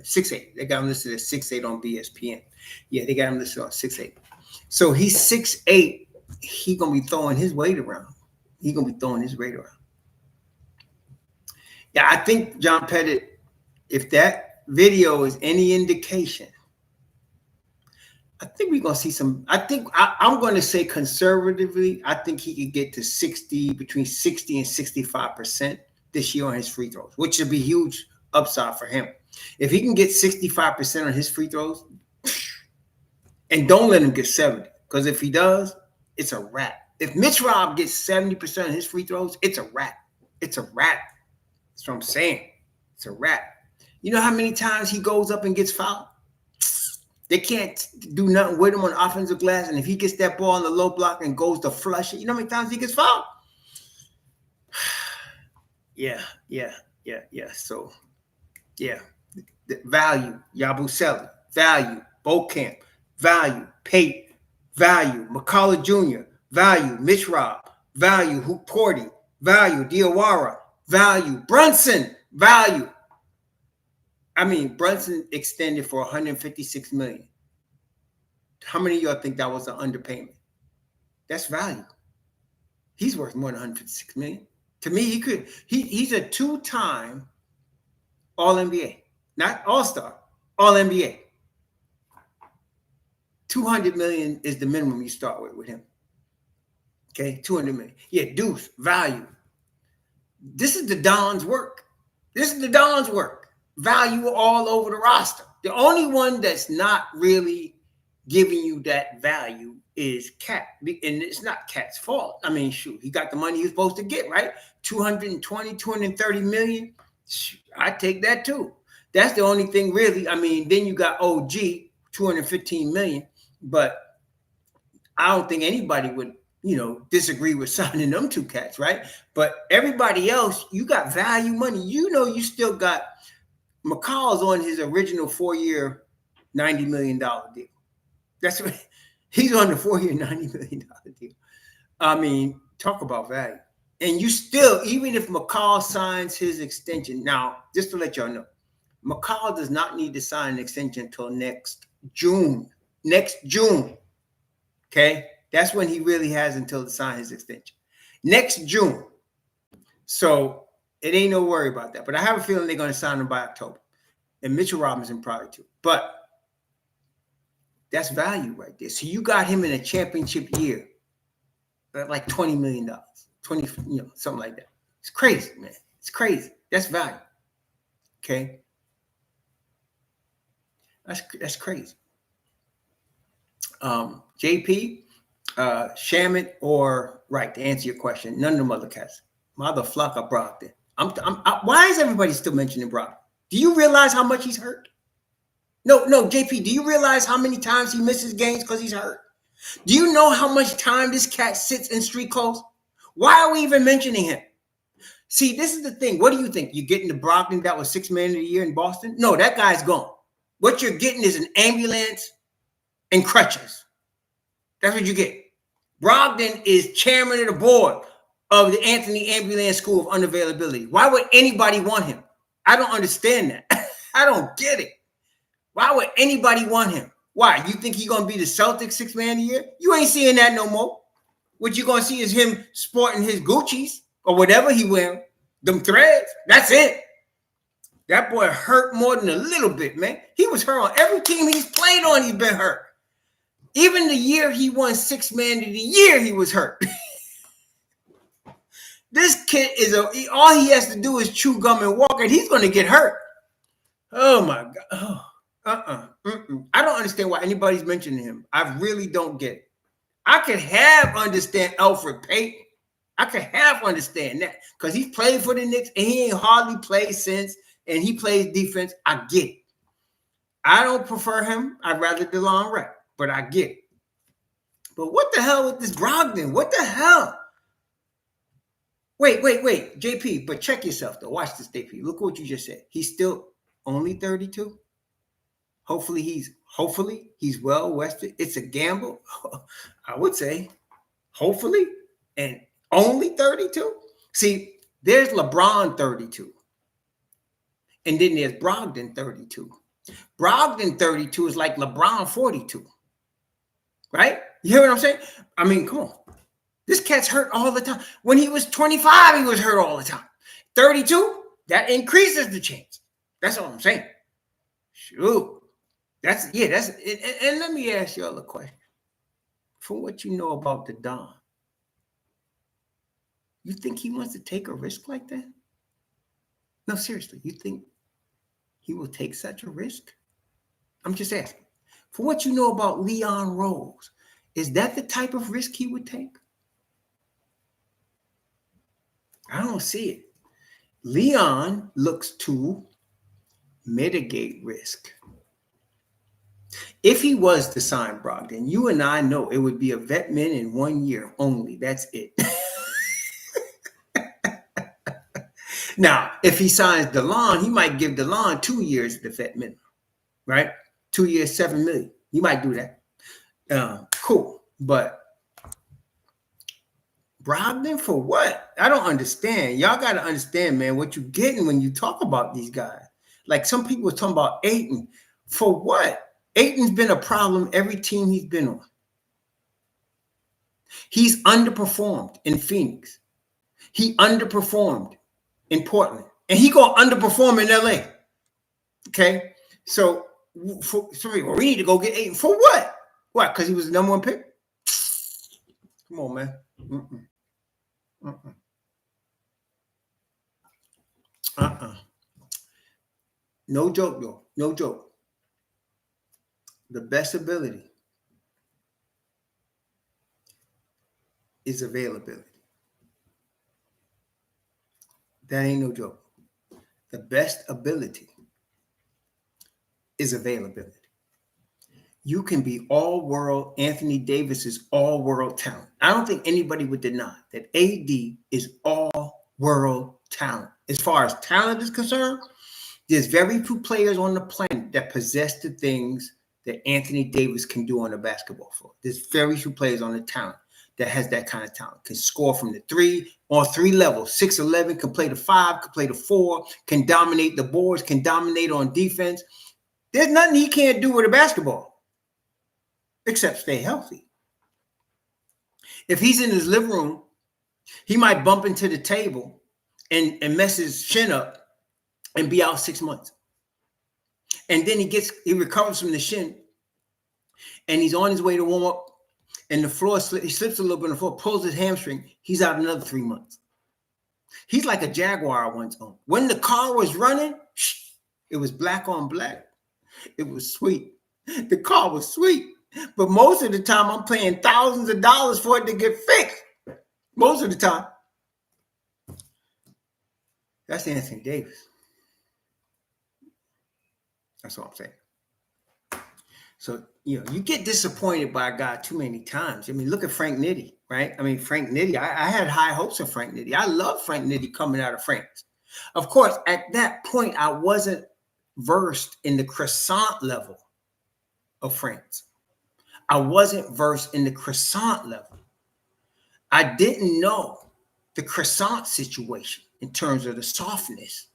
[SPEAKER 1] 6'8". They got him listed as 6'8" on BSPN. Yeah, they got him listed on 6'8". So he's 6'8". He's gonna be throwing his weight around. Yeah, I think John Pettit, if that video is any indication, I think we're going to see some. I think I'm going to say conservatively, I think he could get to between 60 and 65% this year on his free throws, which would be huge upside for him. If he can get 65% on his free throws, and don't let him get 70, because if he does, it's a wrap. If Mitch Rob gets 70% of his free throws, it's a wrap. It's a wrap. That's what I'm saying. It's a wrap. You know how many times he goes up and gets fouled? They can't do nothing with him on offensive glass. And if he gets that ball on the low block and goes to flush it, you know how many times he gets fouled? Yeah. So, yeah. The value, Yabusele. Value, Beauchamp. Value, Pate. Value, McCullar Jr. Value, Mitch Rob. Value, Hoop Porty. Value, Diawara. Value, Brunson. Value. I mean, Brunson extended for $156 million. How many of y'all think that was an underpayment? That's value. He's worth more than $156 million. To me, he's a 2-time All-NBA. Not All-Star, All-NBA. $200 million is the minimum you start with him. Okay, $200 million. Yeah, Deuce, value. This is the Don's work. Value all over the roster. The only one that's not really giving you that value is Cat. And it's not Cat's fault. I mean, shoot, he got the money he was supposed to get, right? 230 million. I take that too. That's the only thing really. I mean, then you got OG, 215 million. But I don't think anybody would, disagree with signing them two cats, right? But everybody else, you got value money. You still got McCall's on his original 4-year, $90 million deal. That's what he's on the 4-year, $90 million deal. I mean, talk about value. And you still, even if McCall signs his extension, now, just to let y'all know, McCall does not need to sign an extension until next June. Okay? That's when he really has until to sign his extension. Next June. So it ain't no worry about that. But I have a feeling they're going to sign him by October. And Mitchell Robinson probably too. But that's value right there. So you got him in a championship year at like $20 million. 20, something like that. It's crazy, man. It's crazy. That's value. Okay? That's crazy. JP, Shamet, or Wright, to answer your question, none of them other cats. Motherfucker Brogdon. Why is everybody still mentioning Brogdon? Do you realize how much he's hurt? No, JP, do you realize how many times he misses games because he's hurt? Do you know how much time this cat sits in street clothes? Why are we even mentioning him? See, this is the thing. What do you think? You're getting the Brogdon that was 6th man of the year in Boston? No, that guy's gone. What you're getting is an ambulance and crutches. That's what you get. Brogdon is chairman of the board of the Anthony Ambulance School of Unavailability. Why would anybody want him? I don't understand that. I don't get it. Why would anybody want him? Why? You think he's going to be the Celtics 6th man of the year? You ain't seeing that no more. What you're going to see is him sporting his Gucci's or whatever he wearing, them threads. That's it. That boy hurt more than a little bit, man. He was hurt on every team he's played on. He's been hurt. Even the year he won 6th man of the year, he was hurt. This kid is all he has to do is chew gum and walk, and he's going to get hurt. Oh my God. I don't understand why anybody's mentioning him. I really don't get it. I could understand Alfred Payton. I could understand that because he's played for the Knicks and he ain't hardly played since, and he plays defense. I get it. I don't prefer him. I'd rather DeLon Wright, but I get it. But what the hell with this Brogdon? What the hell? Wait, JP, but check yourself though. Watch this, JP. Look what you just said. He's still only 32. Hopefully he's well rested. It's a gamble. I would say, hopefully, and only 32. See, there's LeBron 32. And then there's Brogdon 32. Brogdon 32 is like LeBron 42. Right? You hear what I'm saying? I mean, come on. This cat's hurt all the time. When he was 25, he was hurt all the time. 32, that increases the chance. That's all I'm saying. Shoot. That's it. And let me ask y'all a question. From what you know about the Don, you think he wants to take a risk like that? No, seriously, you think he will take such a risk? I'm just asking. From what you know about Leon Rose, is that the type of risk he would take? I don't see it. Leon looks to mitigate risk. If he was to sign Brogdon, you and I know it would be a vet min in 1 year only. That's it. Now, if he signs DeLon, he might give DeLon 2 years at the vet minimum, right? 2 years, $7 million. He might do that. Cool. But Brogdon for what? I don't understand. Y'all got to understand, man, what you're getting when you talk about these guys. Like some people are talking about Ayton. For what? Ayton's been a problem every team he's been on. He's underperformed in Phoenix. He underperformed in Portland. And he going to underperform in LA. Okay? So, we need to go get Ayton. For what? What? Because he was the number 1 pick? Come on, man. No joke, though. No joke. The best ability is availability. That ain't no joke. The best ability is availability. You can be all-world. Anthony Davis is all-world talent. I don't think anybody would deny that AD is all-world talent. As far as talent is concerned, there's very few players on the planet that possess the things that Anthony Davis can do on the basketball floor. There's very few players on the talent that has that kind of talent. Can score from the 3 on 3 levels. 6'11", can play the 5, can play the 4, can dominate the boards, can dominate on defense. There's nothing he can't do with a basketball except stay healthy. If he's in his living room, he might bump into the table and mess his shin up and be out 6 months. And then he recovers from the shin, and he's on his way to warm up, and the floor he slips a little bit on the floor, pulls his hamstring. He's out another 3 months. He's like a Jaguar I once owned. When the car was running, it was black on black. It was sweet. The car was sweet. But most of the time, I'm paying thousands of dollars for it to get fixed. Most of the time. That's Anthony Davis. That's all I'm saying. So, you get disappointed by a guy too many times. I mean, look at Frank Nitti, right? I mean, Frank Nitti, I had high hopes of Frank Nitti. I love Frank Nitti coming out of France. Of course, at that point, I wasn't versed in the croissant level of France. I wasn't versed in the croissant level. I didn't know the croissant situation in terms of the softness.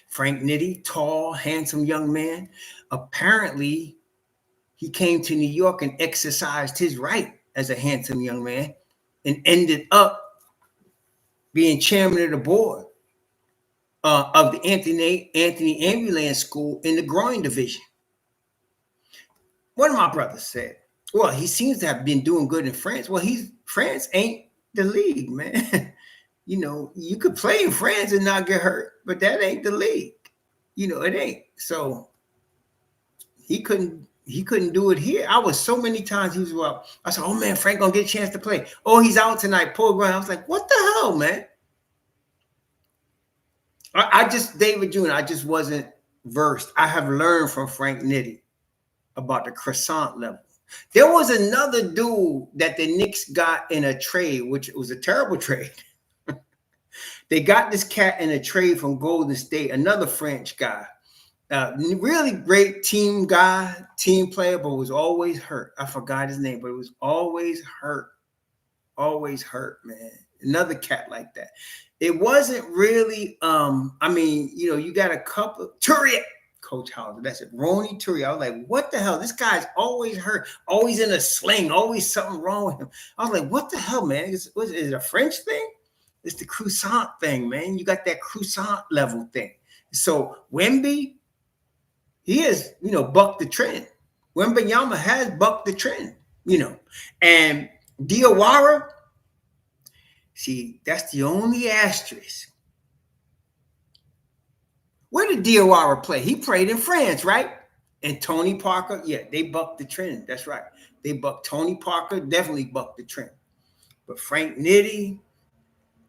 [SPEAKER 1] Frank Nitti, tall, handsome young man. Apparently, he came to New York and exercised his right as a handsome young man and ended up being chairman of the board of the Anthony Ambulance School in the groin division. One of my brothers said, well, he seems to have been doing good in France. Well, France ain't the league, man. You could play in France and not get hurt, but that ain't the league. It ain't. So he couldn't do it here. I was so many times he was well. I said, oh man, Frank gonna get a chance to play. Oh, he's out tonight. Pull ground. I was like, what the hell, man? David Jr., I just wasn't versed. I have learned from Frank Nitti about the croissant level. There was another dude that the Knicks got in a trade, which was a terrible trade. They got this cat in a trade from Golden State, another French guy. Really great team guy, team player, but was always hurt. I forgot his name, but it was always hurt. Always hurt, man. Another cat like that. It wasn't really, you got a couple, Turiet, Coach Hauser, that's it, Ronnie Turiet. I was like, what the hell? This guy's always hurt, always in a sling, always something wrong with him. I was like, what the hell, man? Is it a French thing? It's the croissant thing, man. You got that croissant level thing. So Wemby, he has, bucked the trend. Wembanyama has bucked the trend, And Diawara, see, that's the only asterisk. Where did Diawara play? He played in France, right? And Tony Parker, yeah, they bucked the trend. That's right. They bucked Tony Parker, definitely bucked the trend. But Frank Nitti,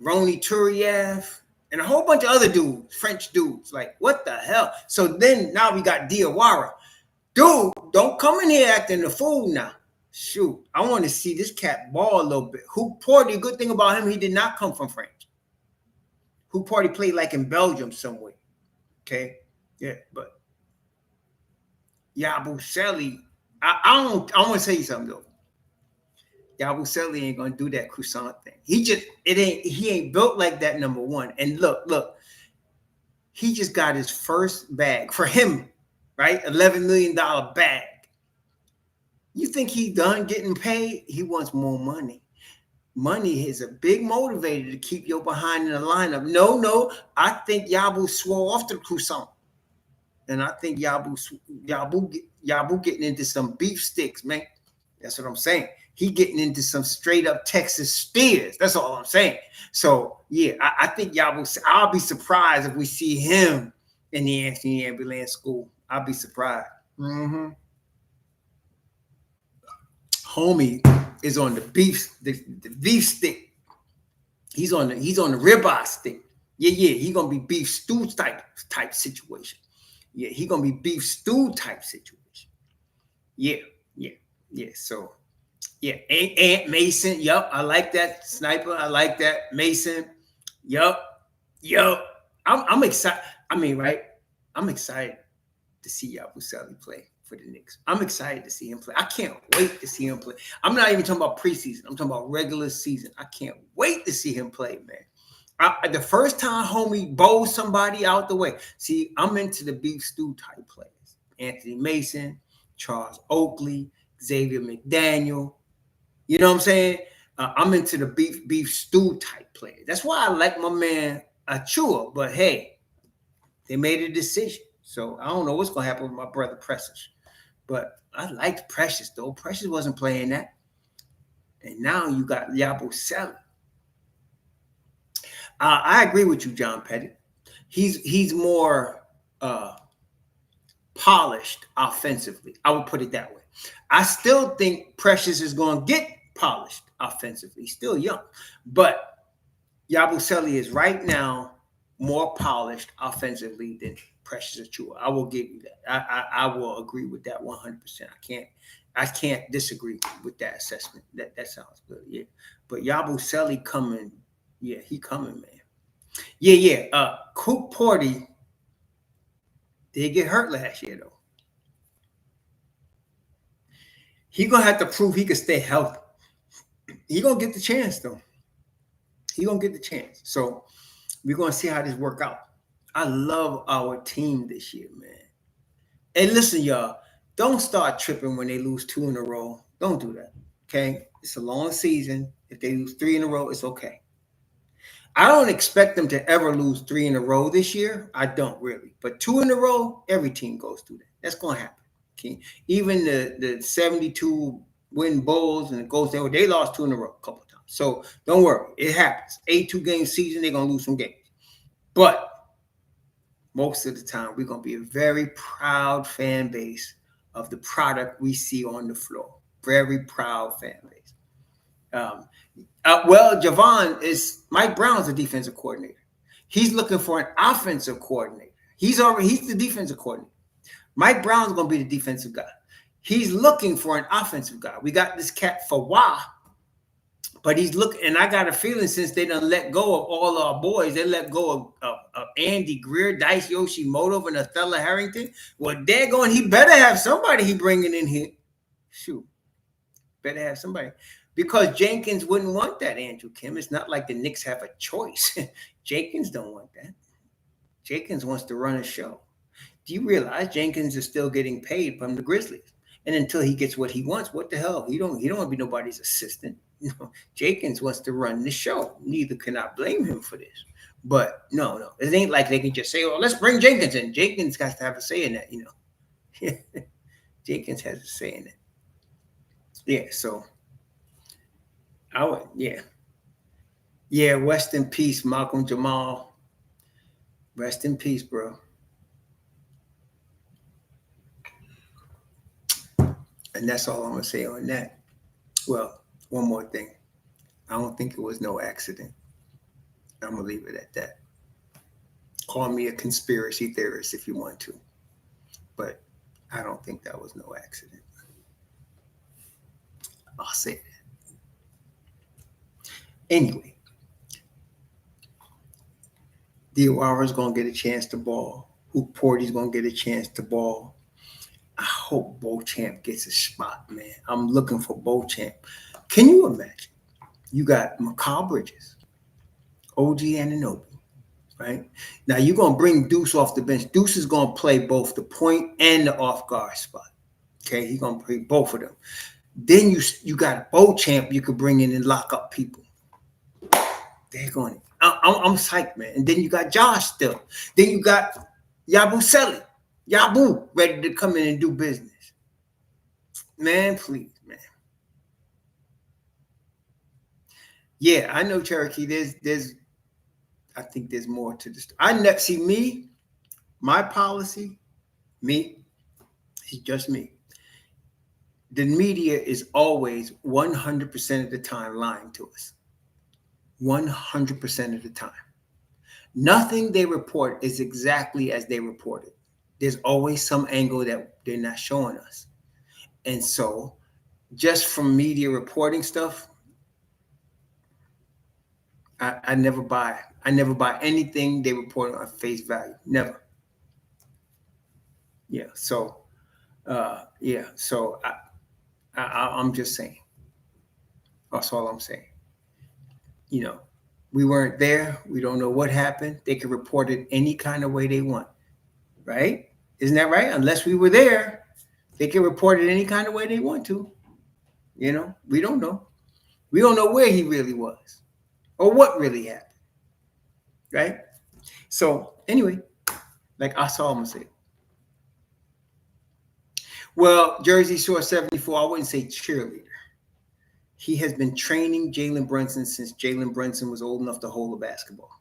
[SPEAKER 1] Ronnie Turiev, and a whole bunch of other dudes, French dudes. Like, what the hell? So then now we got Diawara. Dude, don't come in here acting a fool now. Shoot, I want to see this cat ball a little bit. The good thing about him, he did not come from France. Played like in Belgium somewhere. Okay? Yeah, but Yabusele, I want to tell you something though. Yabusele ain't gonna do that croissant thing. He ain't built like that, number one. And look, he just got his first bag for him, right? $11 million bag. You think he done getting paid? He wants more money. Money is a big motivator to keep your behind in the lineup. No, I think Yabu swore off the croissant. And I think Yabu getting into some beef sticks, man. That's what I'm saying. He getting into some straight up Texas steers. That's all I'm saying. So, yeah, I think I'll be surprised if we see him in the Anthony Ambulance School. I'll be surprised. Mm-hmm. Homie is on the beef stick. He's on the ribeye stick. Yeah. He gonna be beef stew type situation. Yeah, he gonna be beef stew type situation. Yeah. So, yeah, Ant Mason. Yup, I like that sniper. I like that Mason. Yup. I'm excited. I mean, right? I'm excited to see Yabusele play for the Knicks. I'm excited to see him play. I can't wait to see him play. I'm not even talking about preseason. I'm talking about regular season. I can't wait to see him play, man. The first time homie bowls somebody out the way. See, I'm into the beef stew type players. Anthony Mason, Charles Oakley, Xavier McDaniel. You know what I'm saying? I'm into the beef stew type players. That's why I like my man Achua. But hey, they made a decision. So I don't know what's going to happen with my brother Precious. But I liked Precious, though. Precious wasn't playing that. And now you got Yabusele. I agree with you, John Pettit. He's more polished offensively. I would put it that way. I still think Precious is going to get polished offensively. He's still young. But Yabusele is right now more polished offensively than Precious Achua. I will give you that. I will agree with that 100%. I can't disagree with that assessment. That sounds good. Yeah. But Yabusele coming, yeah, he coming, man. Yeah. Coop Porty did get hurt last year though. He gonna have to prove he can stay healthy. He gonna get the chance though. He gonna get the chance. So we're gonna see how this work out. I love our team this year, man. And listen, y'all, don't start tripping when they lose 2 in a row. Don't do that. Okay? It's a long season. If they lose 3 in a row, it's okay. I don't expect them to ever lose 3 in a row this year. I don't really. But 2 in a row, every team goes through that. That's gonna happen. Okay. Even the 72 win Bulls and the Golden State, they lost 2 in a row a couple of times. So don't worry, it happens. 82-game season, they're gonna lose some games. But most of the time, we're gonna be a very proud fan base of the product we see on the floor. Very proud fan base. Well, Javon is Mike Brown's a defensive coordinator. He's looking for an offensive coordinator. He's the defensive coordinator. Mike Brown's going to be the defensive guy. He's looking for an offensive guy. We got this cat Fawah, but he's looking, and I got a feeling since they done let go of all our boys, they let go of Andy Greer, Dice Yoshimoto, and Othello Harrington. Well, they're going, he better have somebody he bringing in here. Shoot, better have somebody. Because Jenkins wouldn't want that, Andrew Kim. It's not like the Knicks have a choice. Jenkins don't want that. Jenkins wants to run a show. Do you realize Jenkins is still getting paid from the Grizzlies? And until he gets what he wants, what the hell? He don't want to be nobody's assistant. Jenkins wants to run the show. Neither can I blame him for this. But no. It ain't like they can just say, oh, let's bring Jenkins in. Jenkins got to have a say in that, Jenkins has a say in it. Yeah, so Yeah, rest in peace, Malcolm Jamal. Rest in peace, bro. And that's all I'm going to say on that. Well, one more thing. I don't think it was no accident. I'm going to leave it at that. Call me a conspiracy theorist if you want to. But I don't think that was no accident. I'll say that. Anyway, Diawara's going to get a chance to ball. Hoop Porty's going to get a chance to ball. I hope Beauchamp gets a spot, man. I'm looking for Beauchamp. Can you imagine? You got McCall Bridges, OG Anunoby, right? Now you're going to bring Deuce off the bench. Deuce is going to play both the point and the off guard spot. Okay, he's going to play both of them. Then you got Beauchamp you could bring in and lock up people. They're going. I'm psyched, man. And then you got Josh still. Then you got Yabusele. Yabu ready to come in and do business. Man, please, man. Yeah, I know, Cherokee. I think there's more to this. My policy, it's just me. The media is always 100% of the time lying to us. 100% of the time. Nothing they report is exactly as they reported. There's always some angle that they're not showing us. And so just from media reporting stuff, I never buy. I never buy anything they report on face value. Never. Yeah. So, So I'm just saying. That's all I'm saying. We weren't there. We don't know what happened. They can report it any kind of way they want. Right? Isn't that right? Unless we were there, they can report it any kind of way they want to. We don't know. We don't know where he really was or what really happened. Right? So anyway, that's all I'm going to say. Well, Jersey Shore 74, I wouldn't say cheerleader. He has been training Jalen Brunson since Jalen Brunson was old enough to hold a basketball.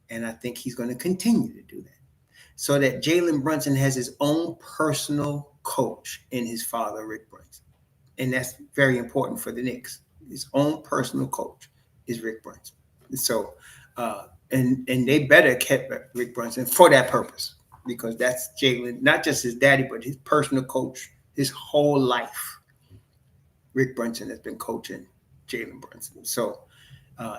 [SPEAKER 1] And I think he's going to continue to do that. so that Jalen Brunson has his own personal coach in his father, Rick Brunson. And that's very important for the Knicks. His own personal coach is Rick Brunson. So, and they better kept Rick Brunson for that purpose, because that's Jalen, not just his daddy, but his personal coach his whole life. Rick Brunson has been coaching Jalen Brunson. So,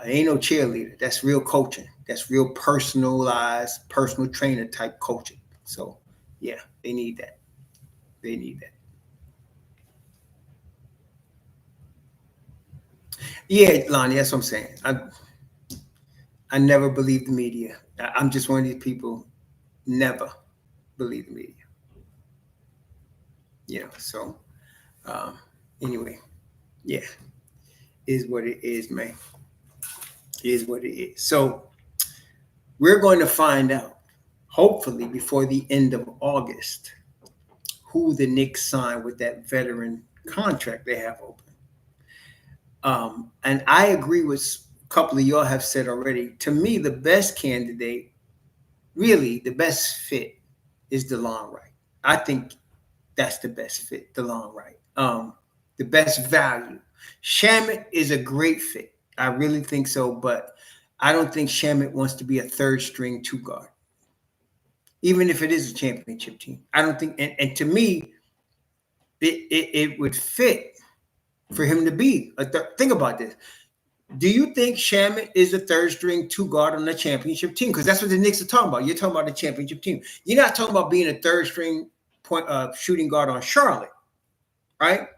[SPEAKER 1] ain't no cheerleader. That's real coaching. That's real personalized, personal trainer type coaching. So, yeah, they need that. They need that. Yeah, Lonnie, that's what I'm saying. I never believe the media. I'm just one of these people, never believe the media. So anyway, yeah, is what it is, man. Is what it is. So we're going to find out, hopefully before the end of August, who the Knicks sign with that veteran contract they have open. And I agree with a couple of y'all have said already. To me, the best candidate, really the best fit, is DeLon Wright. I think that's the best fit, DeLon Wright. The best value. Shamet is a great fit. I really think so, but I don't think Shamet wants to be a third string two guard, even if it is a championship team. I don't think, and to me, it would fit for him to be a think about this. Do you think Shamet is a third string two guard on the championship team? Because that's what the Knicks are talking about. You're talking about the championship team. You're not talking about being a third string shooting guard on Charlotte, right?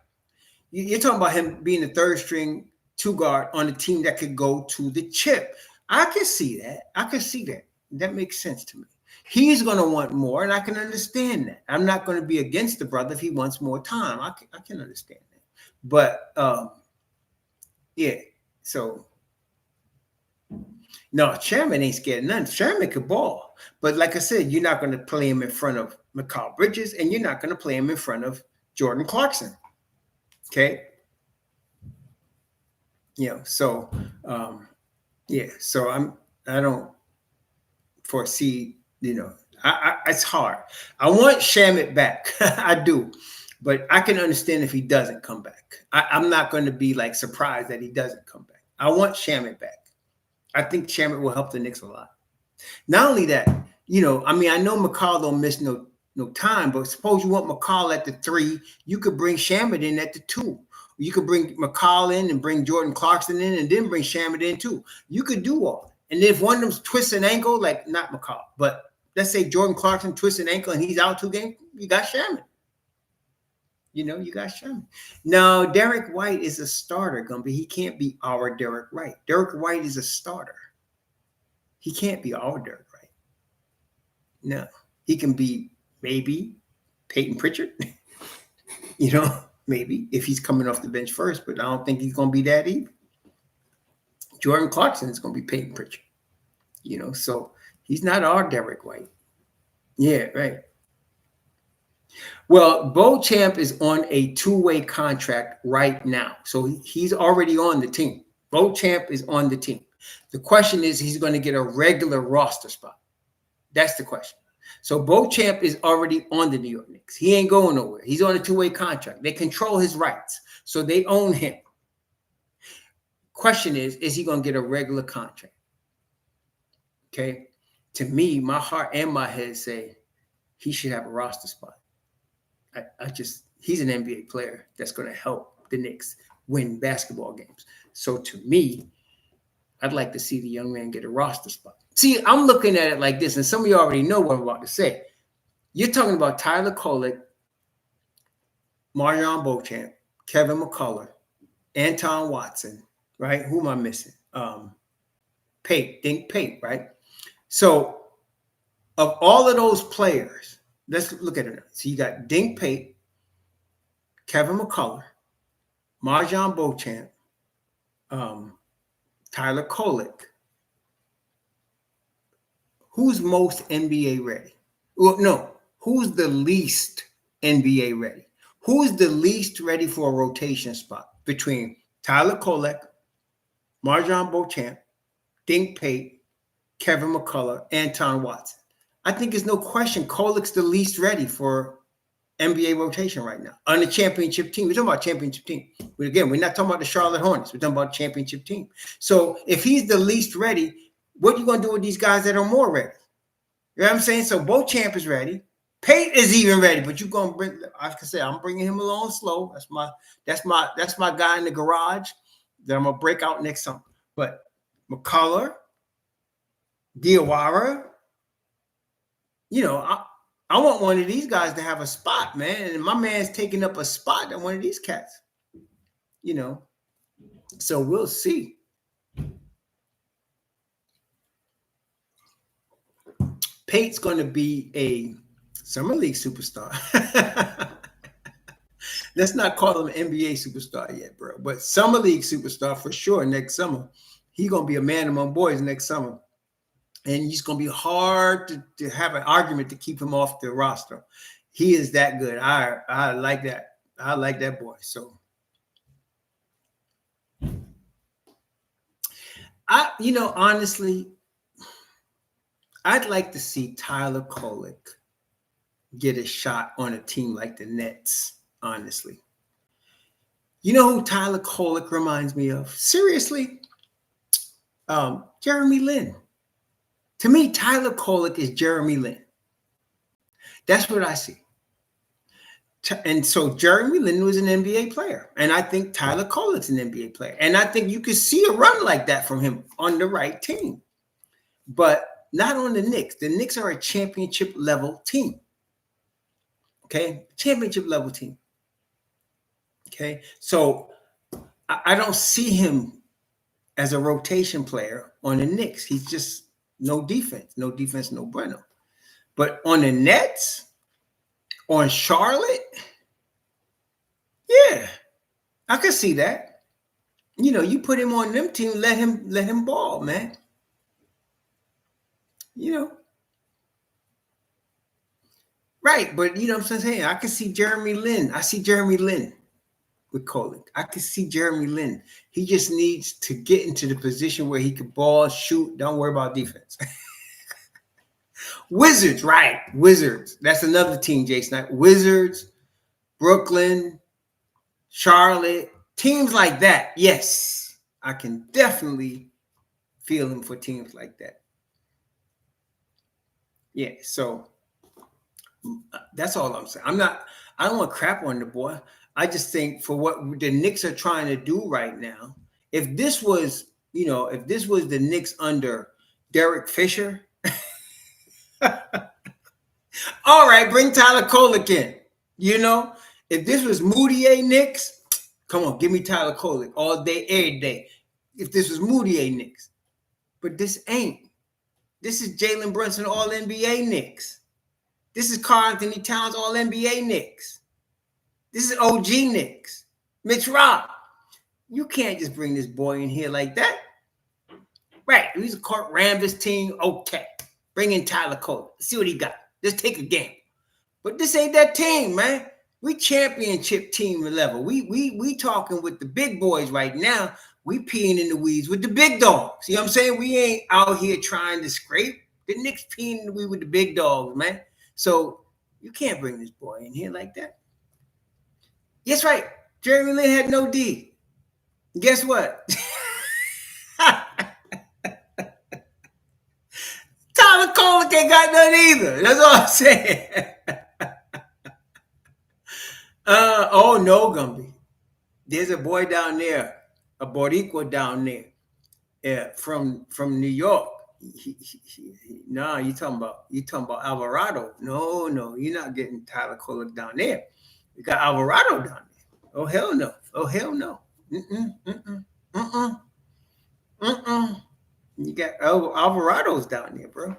[SPEAKER 1] You're talking about him being the third string two guard on a team that could go to the chip. I can see that. I can see that. That makes sense to me. He's going to want more, and I can understand that. I'm not going to be against the brother if he wants more time. I can understand that. But yeah, so no, Shamet ain't scared of none. Shamet could ball. But like I said, you're not going to play him in front of McCullar Bridges, and you're not going to play him in front of Jordan Clarkson. Okay. So so I don't foresee, it's hard. I want Shamet back. I do, but I can understand if he doesn't come back. I'm not going to be like surprised that he doesn't come back. I want Shamet back. I think Shamet will help the Knicks a lot. Not only that, I know McCall don't miss no time, but suppose you want McCall at the 3, you could bring Shamet in at the 2. You could bring McCall in and bring Jordan Clarkson in and then bring Shamet in too. You could do all. And if one of them twists an ankle, like not McCall, but let's say Jordan Clarkson twists an ankle and he's out 2 games, you got Shamet. You got Shamet. Now, Derek White is a starter, Gumby. He can't be our Derek White. Derek White is a starter. He can't be our Derek White. No. He can be maybe Peyton Pritchard. Maybe if he's coming off the bench first, but I don't think he's going to be that either. Jordan Clarkson is going to be Peyton Pritchard. So he's not our Derek White. Yeah, right. Well, Beauchamp is on a 2-way contract right now. So he's already on the team. Beauchamp is on the team. The question is, he's going to get a regular roster spot. That's the question. So Beauchamp is already on the New York Knicks. He ain't going nowhere. He's on a 2-way contract. They control his rights. So they own him. Question is he going to get a regular contract? Okay. To me, my heart and my head say he should have a roster spot. He's an NBA player that's going to help the Knicks win basketball games. So to me, I'd like to see the young man get a roster spot. See, I'm looking at it like this, and some of you already know what I'm about to say. You're talking about Tyler Kolek, MarJon Beauchamp, Kevin McCullar, Anton Watson, right? Who am I missing? Dink Pate, right? So of all of those players, let's look at it. So you got Dink Pate, Kevin McCullar, MarJon Beauchamp, Tyler Kolek. Who's most NBA ready? Well, no. Who's the least NBA ready? Who's the least ready for a rotation spot between Tyler Kolek, MarJon Beauchamp, Dink Pate, Kevin McCullar, Anton Watson? I think there's no question Kolek's the least ready for NBA rotation right now on the championship team. We're talking about championship team. But again, we're not talking about the Charlotte Hornets. We're talking about championship team. So if he's the least ready, what are you going to do with these guys that are more ready? You know what I'm saying? So Beauchamp is ready. Pate is even ready, but you're going to bring, like I said, I'm bringing him along slow. That's my guy in the garage that I'm going to break out next summer. But McCullar, Diawara, I want one of these guys to have a spot, man. And my man's taking up a spot on one of these cats. So we'll see. Pate's going to be a summer league superstar. Let's not call him an NBA superstar yet, bro. But summer league superstar for sure next summer. He's going to be a man among boys next summer. And he's going to be hard to have an argument to keep him off the roster. He is that good. I like that. I like that boy. So, honestly, I'd like to see Tyler Kolek get a shot on a team like the Nets, honestly. You know who Tyler Kolek reminds me of? Seriously? Jeremy Lin. To me, Tyler Kolek is Jeremy Lin. That's what I see. And so Jeremy Lin was an NBA player. And I think Tyler Kolek's an NBA player. And I think you could see a run like that from him on the right team. But not on the Knicks. The Knicks are a championship level team. Okay? Championship level team. Okay? So I don't see him as a rotation player on the Knicks. He's just no defense, no bueno. But on the Nets, on Charlotte, yeah, I could see that. You put him on them team, let him ball, man. Right, but what I'm saying? I can see Jeremy Lin. I see Jeremy Lin with Kolek. I can see Jeremy Lin. He just needs to get into the position where he could ball, shoot, don't worry about defense. Wizards, right. Wizards. That's another team, Jason. Wizards, Brooklyn, Charlotte, teams like that. Yes, I can definitely feel him for teams like that. Yeah, so that's all I'm saying. I don't want crap on the boy. I just think for what the Knicks are trying to do right now, if this was the Knicks under Derek Fisher, all right, bring Tyler Kolek in. If this was Moutier Knicks, come on, give me Tyler Kolek all day, every day. If this was Moutier Knicks. But this ain't. This is Jalen Brunson All-NBA Knicks. This is Karl-Anthony Towns All-NBA Knicks. This is OG Knicks. Mitch Rob. You can't just bring this boy in here like that. Right. He's a Court Rambis team. Okay. Bring in Tyler Kolek. See what he got. Let's take a game. But this ain't that team, man. We championship team level. We talking with the big boys right now. We peeing in the weeds with the big dogs. You know what I'm saying? We ain't out here trying to scrape. The Knicks peeing in the weeds with the big dogs, man. So you can't bring this boy in here like that. Yes, right. Jeremy Lin had no D. Guess what? Tyler Kolek ain't got none either. That's all I'm saying. Oh no, Gumby. There's a boy down there, a Boricua down there, from New York. No, you talking about Alvarado. No, you're not getting Tyler Kolek down there. You got Alvarado down there. Oh hell no. You got Alvarado's down there, bro.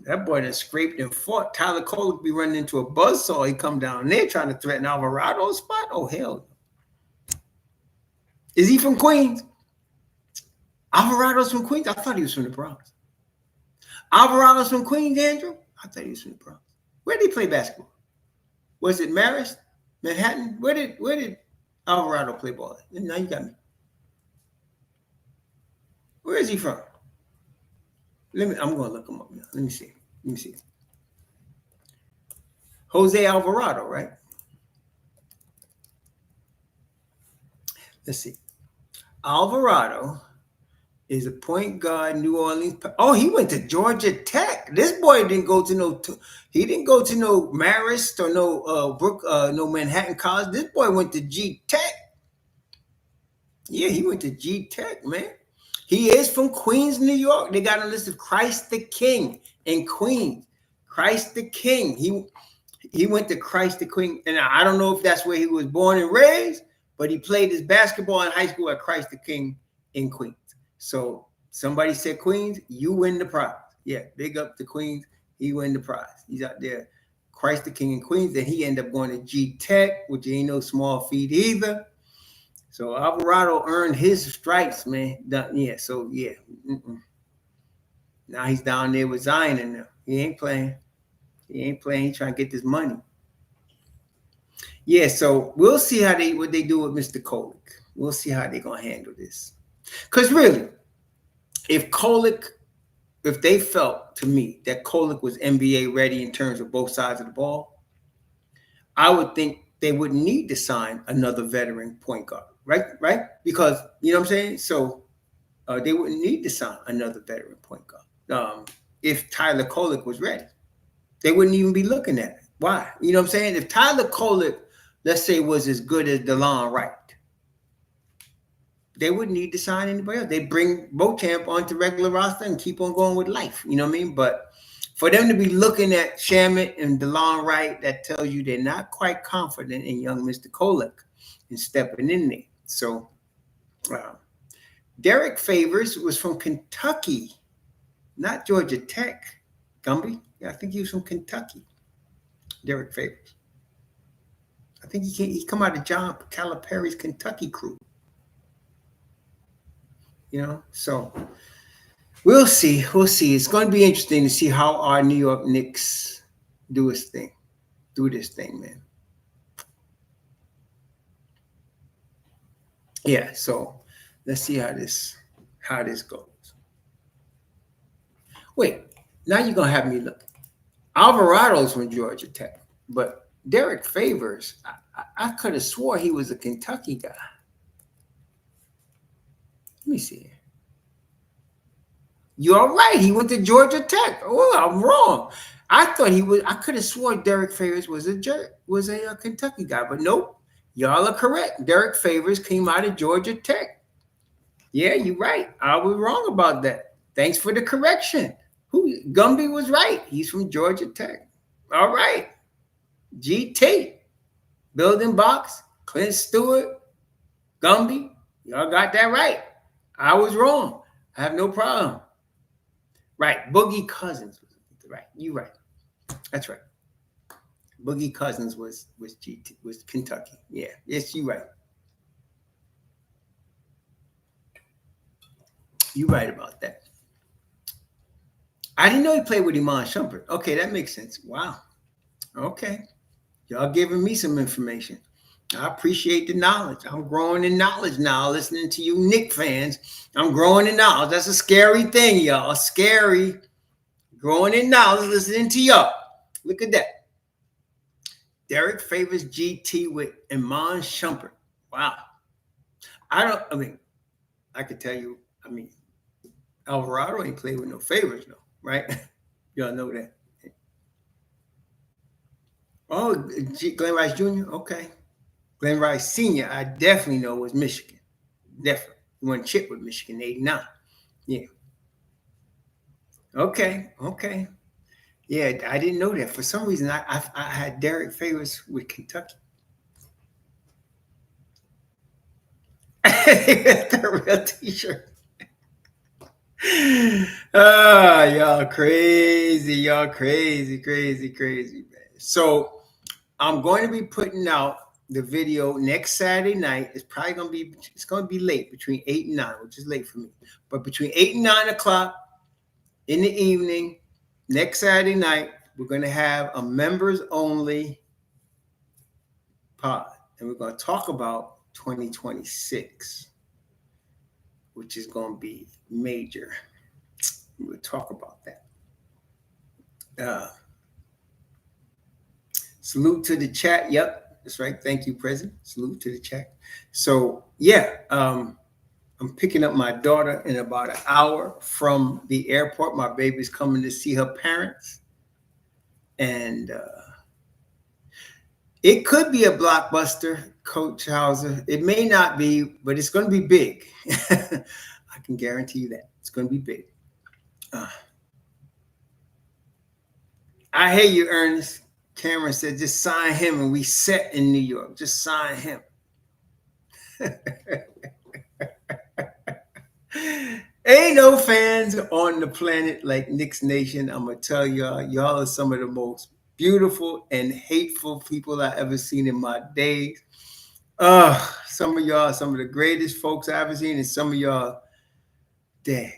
[SPEAKER 1] That boy that scraped and fought. Tyler Kolek be running into a buzzsaw. He come down there trying to threaten Alvarado's spot. Oh hell. Is he from Queens? Alvarado's from Queens? I thought he was from the Bronx. Alvarado's from Queens, Andrew? I thought he was from the Bronx. Where did he play basketball? Was it Marist? Manhattan? Where did Alvarado play ball? Now you got me. Where is he from? I'm going to look him up now. Let me see. Let me see. Jose Alvarado, right? Let's see. Alvarado is a point guard, New Orleans. Oh, he went to Georgia Tech. This boy didn't go to no. He didn't go to no Marist or no Manhattan College. This boy went to G Tech. Yeah, he went to G Tech, man. He is from Queens, New York. They got a list of Christ the King in Queens. Christ the King. He went to Christ the King, and I don't know if that's where he was born and raised, but he played his basketball in high school at Christ the King in Queens. So somebody said Queens, you win the prize. Yeah, big up to Queens. He win the prize. He's out there, Christ the King in Queens. Then he ended up going to G Tech, which ain't no small feat either. So Alvarado earned his stripes, man. Yeah, so yeah. Now he's down there with Zion in them. He ain't playing. He's trying to get this money. Yeah, so we'll see what they do with Mr. Kolek. We'll see how they're gonna handle this. Because really, if they felt to me that Kolek was NBA ready in terms of both sides of the ball, I would think they wouldn't need to sign another veteran point guard, right? Because you know what I'm saying. So they wouldn't need to sign another veteran point guard if Tyler Kolek was ready. They wouldn't even be looking at it. Why? You know what I'm saying? If Tyler Kolek, let's say, was as good as Wright, they wouldn't need to sign anybody else. They bring Beauchamp onto regular roster and keep on going with life. You know what I mean? But for them to be looking at Shamet and Wright, that tells you they're not quite confident in young Mr. Kolek and stepping in there. So Derek Favors was from Kentucky, not Georgia Tech. Gumby? Yeah, I think he was from Kentucky. Derek Favors. I think he come out of John Calipari's Kentucky crew. You know, so we'll see. It's going to be interesting to see how our New York Knicks do this thing, man. Yeah, so let's see how this goes. Wait, now you're gonna have me look. Alvarado's from Georgia Tech, but Derek Favors, I could have swore he was a Kentucky guy. Let me see. You're right. He went to Georgia Tech. Oh, I'm wrong. I thought he was. I could have sworn Derek Favors was a Kentucky guy, but nope. Y'all are correct. Derek Favors came out of Georgia Tech. Yeah, you're right. I was wrong about that. Thanks for the correction. Gumby was right. He's from Georgia Tech. All right. GT. Building Box. Clint Stewart. Gumby. Y'all got that right. I was wrong. I have no problem. Right. Boogie Cousins. Right. You're right. That's right. Boogie Cousins was Kentucky. Yeah. Yes, you're right. You're right about that. I didn't know he played with Iman Shumpert. Okay, that makes sense. Wow. Okay. Y'all giving me some information. I appreciate the knowledge. I'm growing in knowledge now, listening to you Knicks fans. I'm growing in knowledge. That's a scary thing, y'all. Scary. Growing in knowledge, listening to y'all. Look at that. Derek Favors GT with Iman Shumpert. Wow. I could tell you, Alvarado ain't played with no Favors, though, right? Y'all know that. Oh, Glenn Rice Jr.? Okay. Glenn Rice Sr., I definitely know was Michigan. Definitely. He won chip with Michigan, 89. Yeah. Okay. Yeah, I didn't know that. For some reason, I had Derek Favors with Kentucky. The real t-shirt. Y'all crazy, man. So I'm going to be putting out the video next Saturday night. It's going to be late, between 8 and 9, which is late for me. But between 8 and 9 o'clock in the evening, next Saturday night, we're going to have a members only pod. And we're going to talk about 2026, which is going to be major. We'll talk about that. Uh, salute to the chat. Yep, that's right. Thank you, President. Salute to the chat. So yeah, I'm picking up my daughter in about an hour from the airport. My baby's coming to see her parents, and it could be a blockbuster, Coach Hauser. It may not be, but it's going to be big. I can guarantee you that it's going to be big. I hear you, Ernest. Cameron said, just sign him and we set in New York. Just sign him. Ain't no fans on the planet like Knicks Nation. I'm going to tell y'all, y'all are some of the most beautiful and hateful people I ever seen in my days. Some of y'all, some of the greatest folks I ever seen, and some of y'all dead.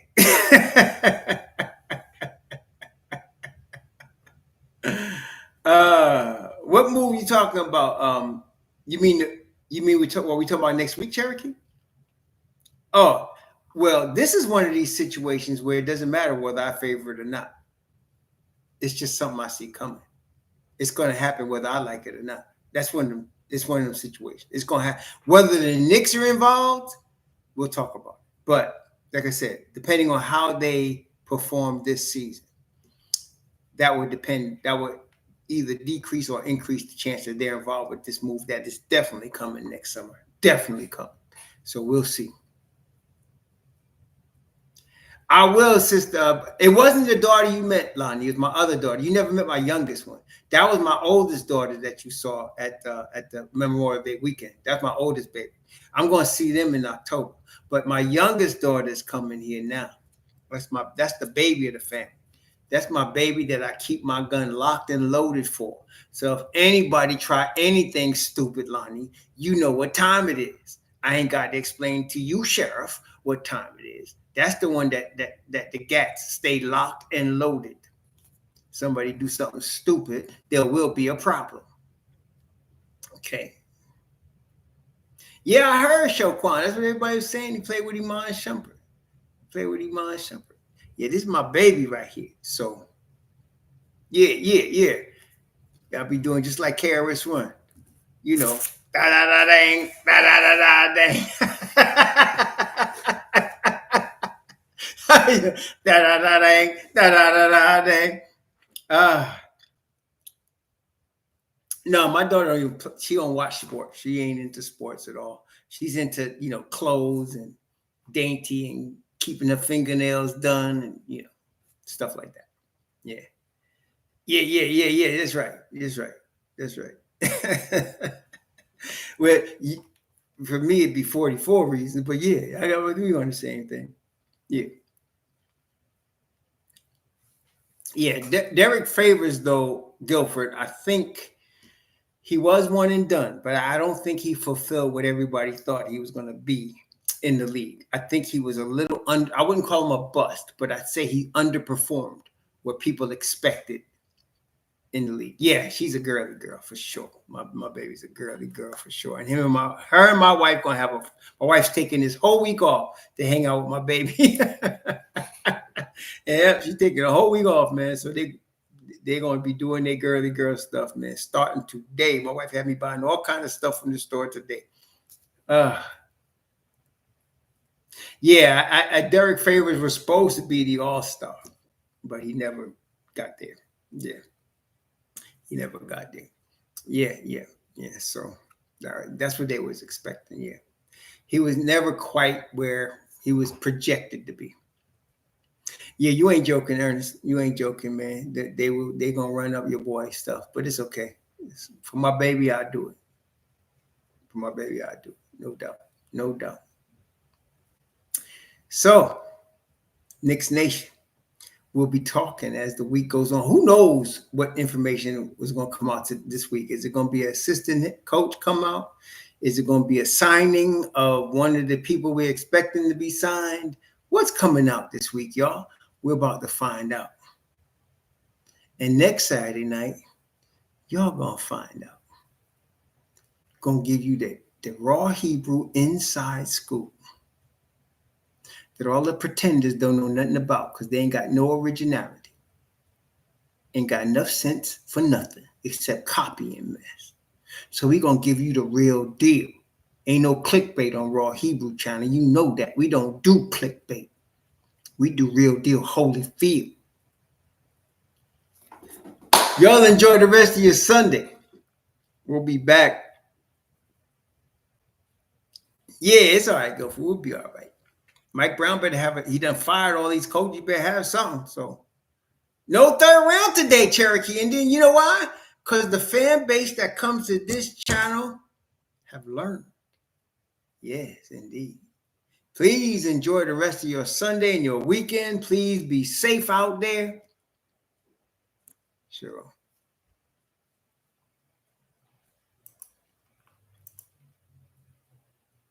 [SPEAKER 1] What movie you talking about? You mean we talk about next week, Cherokee? Oh, well, this is one of these situations where it doesn't matter whether I favor it or not. It's just something I see coming. It's going to happen whether I like it or not. It's one of them situations. It's going to happen. Whether the Knicks are involved, we'll talk about it. But like I said, depending on how they perform this season, that would depend. That would either decrease or increase the chance that they're involved with this move that is definitely coming next summer. Definitely coming. So we'll see. I will, sister. It wasn't the daughter you met, Lonnie. It was my other daughter. You never met my youngest one. That was my oldest daughter that you saw at the Memorial Day weekend. That's my oldest baby. I'm going to see them in October. But my youngest daughter is coming here now. That's the baby of the family. That's my baby that I keep my gun locked and loaded for. So if anybody try anything stupid, Lonnie, you know what time it is. I ain't got to explain to you, Sheriff, what time it is. That's the one that the gats stay locked and loaded. Somebody do something stupid, there will be a problem. Okay. Yeah, I heard Shoquan. That's what everybody was saying. He played with Iman Shumpert. Yeah, this is my baby right here. So, yeah. Y'all be doing just like KRS-One. You know, da-da-da-dang, da-da-da-da-dang. Da-da-da-dang, da-da-da-da-dang. No, my daughter, she don't watch sports. She ain't into sports at all. She's into, clothes and dainty and keeping her fingernails done and, stuff like that. Yeah. Yeah. That's right. Well, for me, it'd be 44 reasons, but yeah, I got we on the same thing. Yeah. Yeah. Derek Favors, though, Guilford, I think he was one and done, but I don't think he fulfilled what everybody thought he was going to be in the league. I think he was a little I wouldn't call him a bust, but I'd say he underperformed what people expected in the league. Yeah, she's a girly girl for sure. My baby's a girly girl for sure. And her and my wife gonna have my wife's taking this whole week off to hang out with my baby. Yeah, she's taking a whole week off, man. So they're gonna be doing their girly girl stuff, man. Starting today. My wife had me buying all kind of stuff from the store today. Yeah, Derek Favors was supposed to be the all-star, but he never got there. Yeah. He never got there. Yeah. So that's what they was expecting. Yeah. He was never quite where he was projected to be. Yeah, you ain't joking, Ernest. You ain't joking, man. They gonna run up your boy stuff, but it's okay. For my baby, I do it. For my baby, I do it. No doubt. So, Knicks Nation, we'll be talking as the week goes on. Who knows what information was going to come out this week? Is it going to be an assistant coach come out? Is it going to be a signing of one of the people we're expecting to be signed? What's coming out this week, y'all? We're about to find out. And next Saturday night, y'all going to find out. Going to give you the raw Hebrew inside scoop that all the pretenders don't know nothing about because they ain't got no originality. ain't got enough sense for nothing except copying mess. So we gonna give you the real deal. Ain't no clickbait on Raw Hebrew channel. You know that. We don't do clickbait. We do real deal, Holyfield. Y'all enjoy the rest of your Sunday. We'll be back. Yeah, it's all right, Gopher. We'll be all right. Mike Brown better have it. He done fired all these coaches. You better have something. So no third round today, Cherokee. And then you know why? Because the fan base that comes to this channel have learned. Yes, indeed. Please enjoy the rest of your Sunday and your weekend. Please be safe out there. Sure.